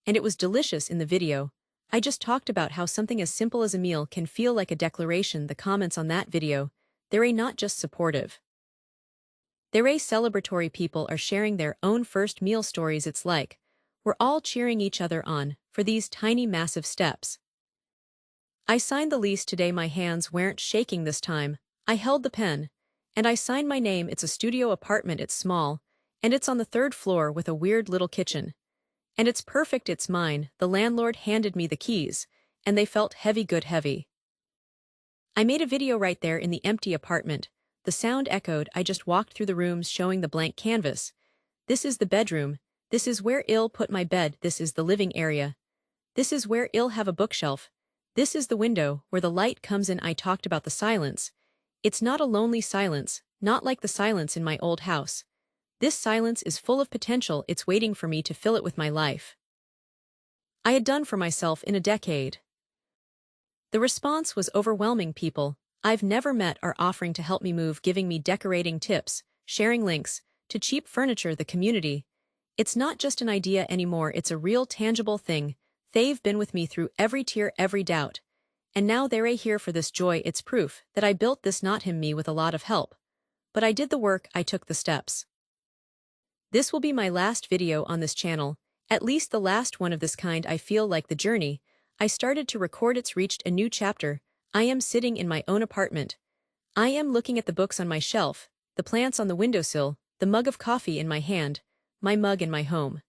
And it was delicious. In the video, I just talked about how something as simple as a meal can feel like a declaration. The comments on that video, they're not just supportive. They're celebratory. People are sharing their own first meal stories. It's like we're all cheering each other on for these tiny, massive steps. I signed the lease today. My hands weren't shaking this time. I held the pen, and I signed my name. It's a studio apartment. It's small, and it's on the 3rd floor with a weird little kitchen. And it's perfect. It's mine. The landlord handed me the keys, and they felt heavy, good heavy. I made a video right there in the empty apartment. The sound echoed. I just walked through the rooms showing the blank canvas. This is the bedroom. This is where I'll put my bed. This is the living area. This is where I'll have a bookshelf. This is the window where the light comes in. I talked about the silence. It's not a lonely silence, not like the silence in my old house. This silence is full of potential. It's waiting for me to fill it with my life I had done for myself in a decade. The response was overwhelming. People I've never met are offering to help me move, giving me decorating tips, sharing links to cheap furniture. The community. It's not just an idea anymore. It's a real, tangible thing. They've been with me through every tear, every doubt. And now they're here for this joy. It's proof that I built this, not him, me with a lot of help. But I did the work. I took the steps. This will be my last video on this channel, at least the last one of this kind. I feel like the journey I started to record, it's reached a new chapter. I am sitting in my own apartment. I am looking at the books on my shelf, the plants on the windowsill, the mug of coffee in my hand, my mug in my home.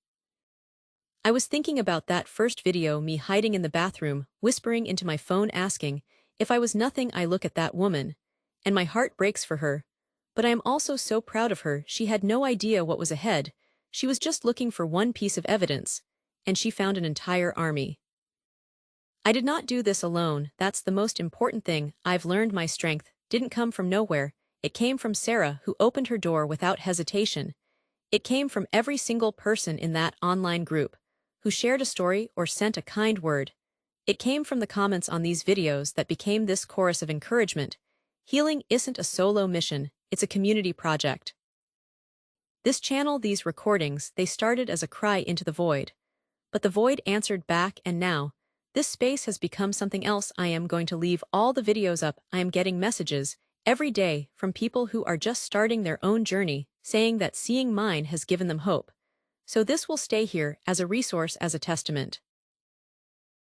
I was thinking about that first video, me hiding in the bathroom, whispering into my phone, asking if I was nothing. I look at that woman, and my heart breaks for her. But I am also so proud of her. She had no idea what was ahead. She was just looking for one piece of evidence, and she found an entire army. I did not do this alone. That's the most important thing. I've learned my strength didn't come from nowhere. It came from Sarah, who opened her door without hesitation. It came from every single person in that online group who shared a story or sent a kind word. It came from the comments on these videos that became this chorus of encouragement. Healing isn't a solo mission, it's a community project. This channel, these recordings, they started as a cry into the void. But the void answered back, and now, this space has become something else. I am going to leave all the videos up. I am getting messages every day from people who are just starting their own journey, saying that seeing mine has given them hope. So this will stay here as a resource, as a testament.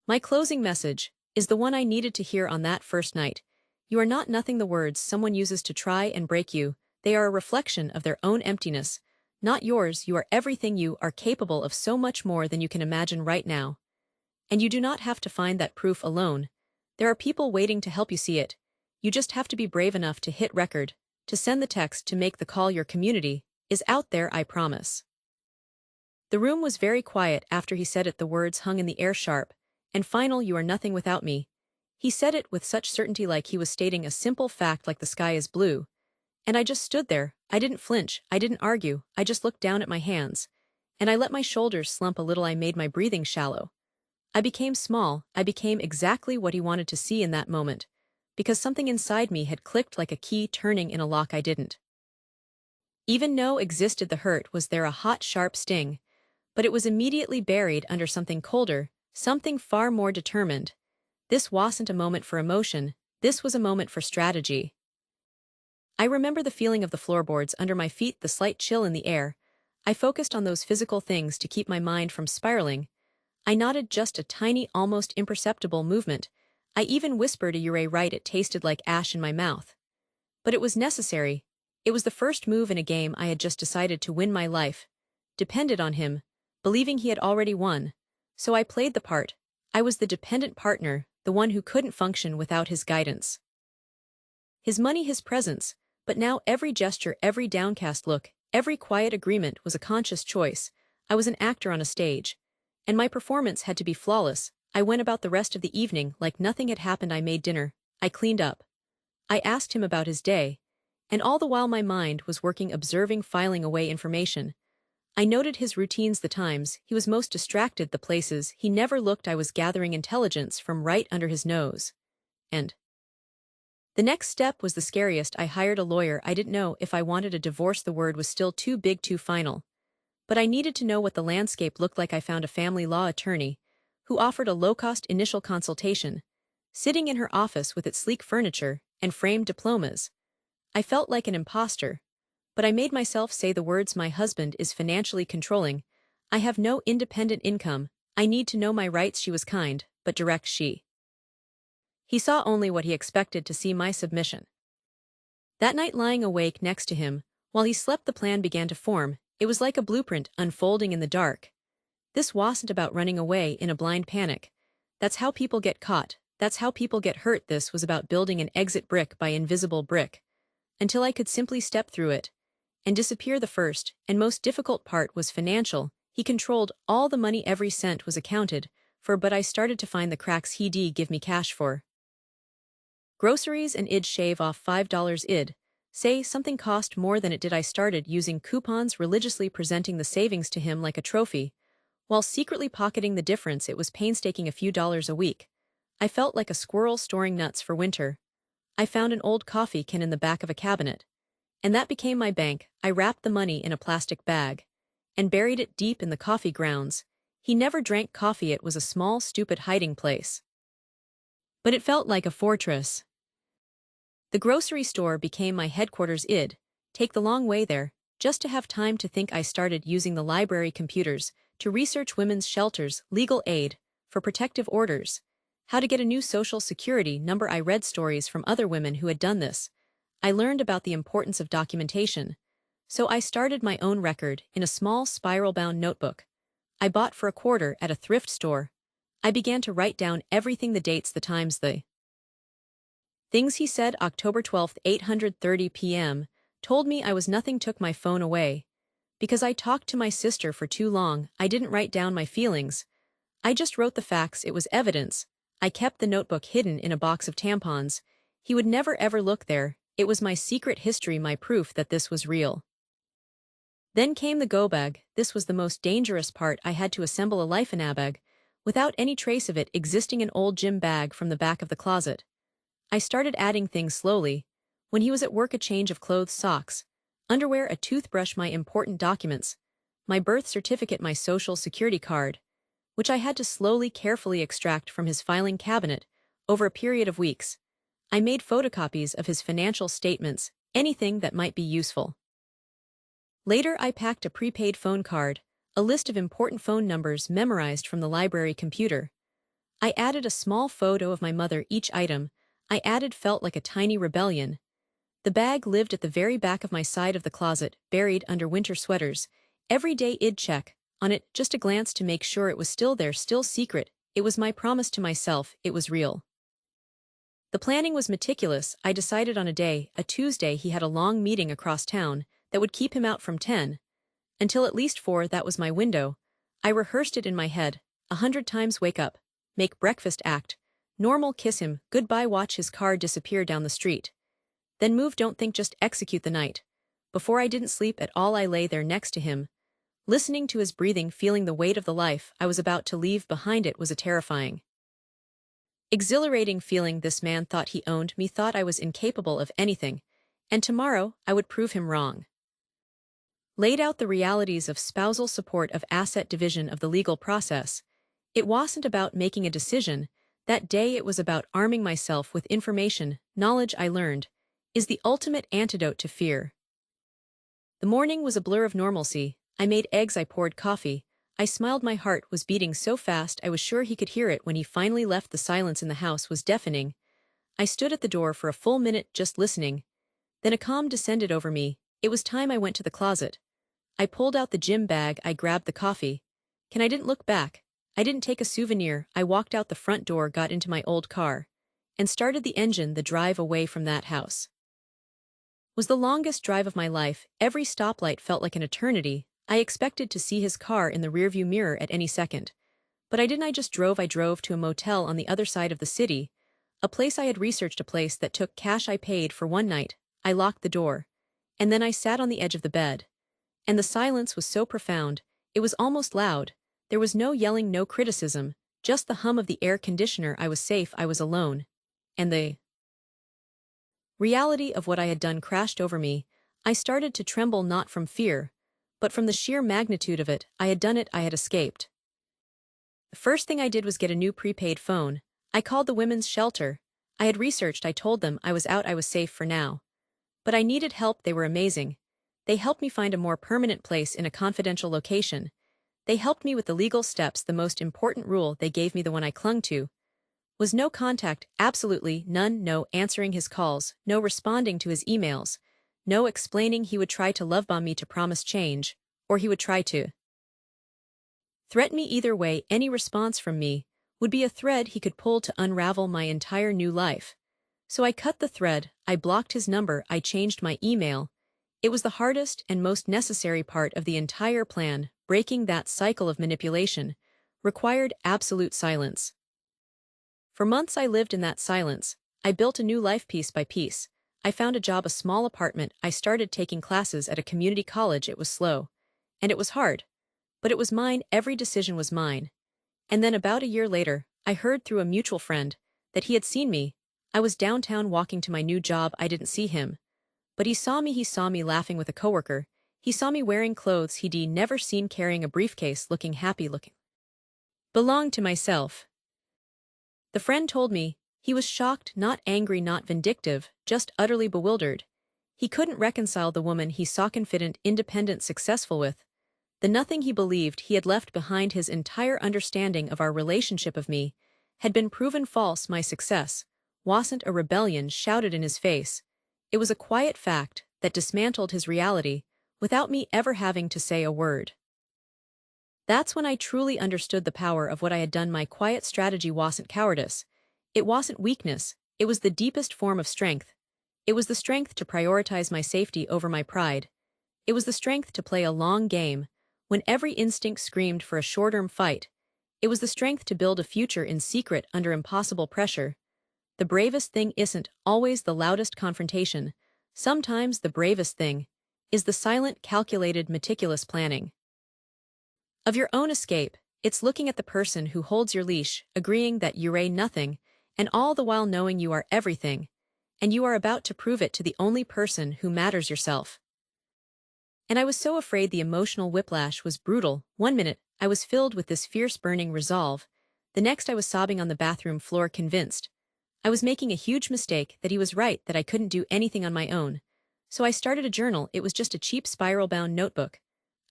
My closing message is the one I needed to hear on that first night. You are not nothing. The words someone uses to try and break you, they are a reflection of their own emptiness, not yours. You are everything. You are capable of so much more than you can imagine right now. And you do not have to find that proof alone. There are people waiting to help you see it. You just have to be brave enough to hit record, to send the text, to make the call. Your community is out there, I promise. The room was very quiet after he said it. The words hung in the air, sharp and final. You are nothing without me. He said it with such certainty, like he was stating a simple fact, like the sky is blue. And I just stood there. I didn't flinch. I didn't argue. I just looked down at my hands. And I let my shoulders slump a little. I made my breathing shallow. I became small. I became exactly what he wanted to see in that moment. Because something inside me had clicked like a key turning in a lock. I didn't even know existed. The hurt was there, a hot, sharp sting. But it was immediately buried under something colder, something far more determined. This wasn't a moment for emotion. This was a moment for strategy. I remember the feeling of the floorboards under my feet, the slight chill in the air. I focused on those physical things to keep my mind from spiraling. I nodded, just a tiny, almost imperceptible movement. I even whispered, "You're right." It tasted like ash in my mouth. But it was necessary. It was the first move in a game I had just decided to win. My life depended on him, believing he had already won. So I played the part. I was the dependent partner, the one who couldn't function without his guidance. His money, his presence. But now every gesture, every downcast look, every quiet agreement was a conscious choice. I was an actor on a stage. And my performance had to be flawless. I went about the rest of the evening like nothing had happened. I made dinner. I cleaned up. I asked him about his day. And all the while my mind was working, observing, filing away information. I noted his routines, the times he was most distracted, the places he never looked. I was gathering intelligence from right under his nose. And the next step was the scariest. I hired a lawyer. I didn't know if I wanted a divorce. The word was still too big, too final. But I needed to know what the landscape looked like. I found a family law attorney who offered a low-cost initial consultation, sitting in her office with its sleek furniture and framed diplomas. I felt like an imposter, but I made myself say the words. My husband is financially controlling. I have no independent income. I need to know my rights. She was kind, but direct. He saw only what he expected to see, my submission. That night, lying awake next to him, while he slept, the plan began to form. It was like a blueprint unfolding in the dark. This wasn't about running away in a blind panic. That's how people get caught. That's how people get hurt. This was about building an exit brick by invisible brick, until I could simply step through it and disappear. The first and most difficult part was financial. He controlled all the money. Every cent was accounted for, but I started to find the cracks. He'd give me cash for groceries, and I'd shave off $5. I'd say something cost more than it did. I started using coupons, religiously presenting the savings to him like a trophy, while secretly pocketing the difference. It was painstaking, a few dollars a week. I felt like a squirrel storing nuts for winter. I found an old coffee can in the back of a cabinet, and that became my bank. I wrapped the money in a plastic bag and buried it deep in the coffee grounds. He never drank coffee. It was a small, stupid hiding place, but it felt like a fortress. The grocery store became my headquarters. I'd take the long way there, just to have time to think. I started using the library computers to research women's shelters, legal aid for protective orders, how to get a new social security number. I read stories from other women who had done this. I learned about the importance of documentation. So I started my own record in a small spiral-bound notebook I bought for $1 at a thrift store. I began to write down everything: the dates, the times, the Things he said October 12th, 8:30 p.m., told me I was nothing took my phone away. Because I talked to my sister for too long, I didn't write down my feelings. I just wrote the facts, it was evidence. I kept the notebook hidden in a box of tampons. He would never ever look there, it was my secret history, my proof that this was real. Then came the go bag. This was the most dangerous part. I had to assemble a life in a bag, without any trace of it existing, an old gym bag from the back of the closet. I started adding things slowly. When he was at work, a change of clothes, socks, underwear, a toothbrush, my important documents, my birth certificate, my social security card, which I had to slowly, carefully extract from his filing cabinet over a period of weeks. I made photocopies of his financial statements, anything that might be useful. Later, I packed a prepaid phone card, a list of important phone numbers memorized from the library computer. I added a small photo of my mother. Each item I added felt like a tiny rebellion. The bag lived at the very back of my side of the closet, buried under winter sweaters. Every day I'd check on it, just a glance to make sure it was still there, still secret. It was my promise to myself, it was real. The planning was meticulous. I decided on a day, a Tuesday. He had a long meeting across town that would keep him out from 10 until at least 4. That was my window. I rehearsed it in my head 100 times. Wake up, make breakfast, act normal, kiss him goodbye, watch his car disappear down the street. Then move, don't think, just execute the night. Before, I didn't sleep at all. I lay there next to him, listening to his breathing, feeling the weight of the life I was about to leave behind. It was a terrifying, exhilarating feeling. This man thought he owned me, thought I was incapable of anything, and tomorrow I would prove him wrong. Laid out the realities of spousal support, of asset division, of the legal process. It wasn't about making a decision. That day it was about arming myself with information. Knowledge, I learned, is the ultimate antidote to fear. The morning was a blur of normalcy. I made eggs, I poured coffee. I smiled, my heart was beating so fast I was sure he could hear it. When he finally left, the silence in the house was deafening. I stood at the door for a full minute just listening. Then a calm descended over me. It was time. I went to the closet. I pulled out the gym bag, I grabbed the coffee. I didn't look back. I didn't take a souvenir. I walked out the front door, got into my old car, and started the engine. The drive away from that house was the longest drive of my life. Every stoplight felt like an eternity. I expected to see his car in the rearview mirror at any second. But I didn't. I just drove. I drove to a motel on the other side of the city, a place I had researched, a place that took cash. I paid for one night. I locked the door. And then I sat on the edge of the bed. And the silence was so profound, it was almost loud. There was no yelling, no criticism, just the hum of the air conditioner. I was safe, I was alone. And the reality of what I had done crashed over me. I started to tremble, not from fear, but from the sheer magnitude of it. I had done it, I had escaped. The first thing I did was get a new prepaid phone. I called the women's shelter. I had researched, I told them I was out, I was safe for now. But I needed help. They were amazing. They helped me find a more permanent place in a confidential location. They helped me with the legal steps. The most important rule they gave me, the one I clung to, was no contact, absolutely none. No answering his calls, no responding to his emails, no explaining. He would try to love bomb me, to promise change, or he would try to threaten me. Either way, any response from me would be a thread he could pull to unravel my entire new life. So I cut the thread, I blocked his number, I changed my email. It was the hardest and most necessary part of the entire plan. Breaking that cycle of manipulation required absolute silence. For months I lived in that silence. I built a new life piece by piece. I found a job, a small apartment. I started taking classes at a community college. It was slow, and it was hard, but it was mine. Every decision was mine. And then about a year later, I heard through a mutual friend that he had seen me. I was downtown walking to my new job. I didn't see him, but he saw me. He saw me laughing with a coworker. He saw me wearing clothes he'd never seen, carrying a briefcase, looking happy, looking belonged to myself. The friend told me he was shocked, not angry, not vindictive, just utterly bewildered. He couldn't reconcile the woman he saw, confident, independent, successful, with the nothing he believed he had left behind. His entire understanding of our relationship, of me, had been proven false. My success wasn't a rebellion shouted in his face. It was a quiet fact that dismantled his reality without me ever having to say a word. That's when I truly understood the power of what I had done. My quiet strategy wasn't cowardice. It wasn't weakness. It was the deepest form of strength. It was the strength to prioritize my safety over my pride. It was the strength to play a long game, when every instinct screamed for a short-term fight. It was the strength to build a future in secret under impossible pressure. The bravest thing isn't always the loudest confrontation. Sometimes the bravest thing is the silent, calculated, meticulous planning of your own escape. It's looking at the person who holds your leash, agreeing that you're nothing, and all the while knowing you are everything, and you are about to prove it to the only person who matters, yourself. And I was so afraid. The emotional whiplash was brutal. One minute, I was filled with this fierce burning resolve. The next I was sobbing on the bathroom floor, convinced I was making a huge mistake, that he was right, that I couldn't do anything on my own. So I started a journal. It was just a cheap spiral-bound notebook.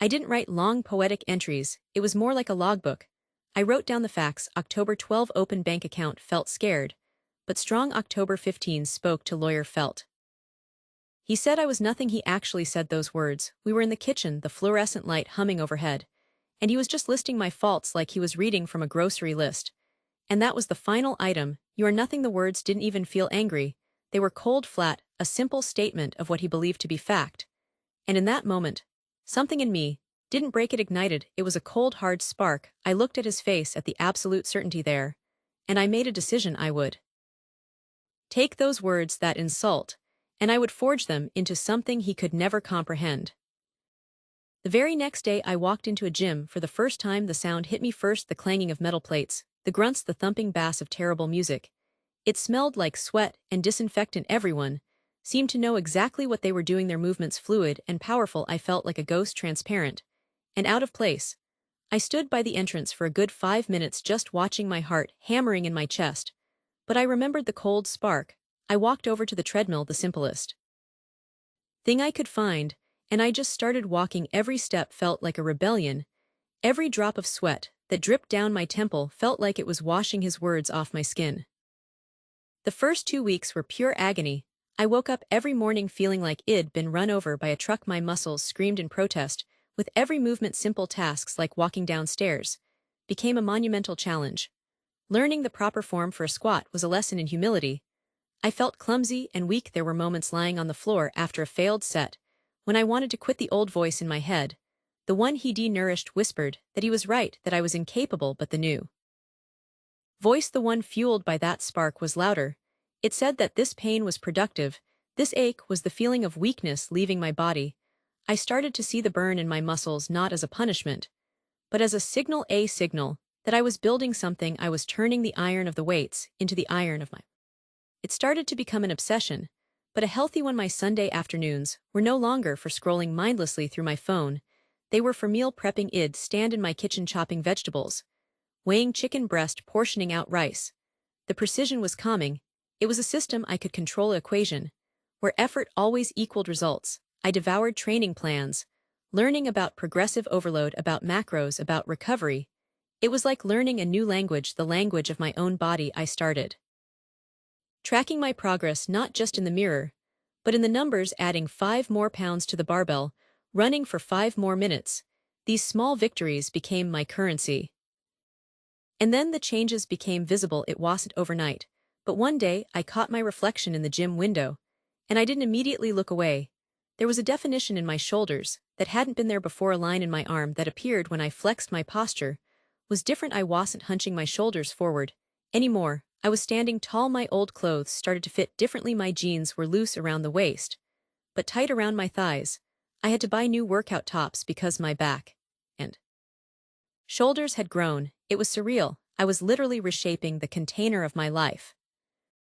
I didn't write long poetic entries, it was more like a logbook. I wrote down the facts. October 12, open bank account, felt scared, but strong. October 15, spoke to lawyer, felt. He said I was nothing. He actually said those words. We were in the kitchen, the fluorescent light humming overhead, and he was just listing my faults like he was reading from a grocery list. And that was the final item. You are nothing. The words didn't even feel angry. They were cold, flat, a simple statement of what he believed to be fact. And in that moment, something in me didn't break, it ignited. It was a cold, hard spark. I looked at his face, at the absolute certainty there, and I made a decision. I would take those words, that insult, and I would forge them into something he could never comprehend. The very next day I walked into a gym for the first time. The sound hit me first, the clanging of metal plates, the grunts, the thumping bass of terrible music. It smelled like sweat and disinfectant. Everyone seemed to know exactly what they were doing, their movements fluid and powerful. I felt like a ghost, transparent and out of place. I stood by the entrance for a good 5 minutes, just watching, my heart hammering in my chest. But I remembered the cold spark. I walked over to the treadmill, the simplest thing I could find, and I just started walking. Every step felt like a rebellion. Every drop of sweat that dripped down my temple felt like it was washing his words off my skin. The first 2 weeks were pure agony. I woke up every morning feeling like I'd been run over by a truck. My muscles screamed in protest. With every movement, simple tasks like walking downstairs became a monumental challenge. Learning the proper form for a squat was a lesson in humility. I felt clumsy and weak. There were moments lying on the floor after a failed set, when I wanted to quit. The old voice in my head, the one he nourished, whispered that he was right, that I was incapable, but the new voice, the one fueled by that spark, was louder. It said that this pain was productive. This ache was the feeling of weakness leaving my body. I started to see the burn in my muscles not as a punishment, but as a signal that I was building something. I was turning the iron of the weights into the iron of my. It started to become an obsession, but a healthy one. My Sunday afternoons were no longer for scrolling mindlessly through my phone. They were for meal prepping. I'd stand in my kitchen chopping vegetables, weighing chicken breast, portioning out rice. The precision was calming. It was a system I could control, an equation where effort always equaled results. I devoured training plans, learning about progressive overload, about macros, about recovery. It was like learning a new language, the language of my own body. I started tracking my progress, not just in the mirror, but in the numbers, adding 5 more pounds to the barbell, running for 5 more minutes. These small victories became my currency. And then the changes became visible. It wasn't overnight, but one day I caught my reflection in the gym window, and I didn't immediately look away. There was a definition in my shoulders that hadn't been there before, a line in my arm that appeared when I flexed. My posture was different. I wasn't hunching my shoulders forward anymore. I was standing tall. My old clothes started to fit differently. My jeans were loose around the waist, but tight around my thighs. I had to buy new workout tops because my back and shoulders had grown. It was surreal. I was literally reshaping the container of my life.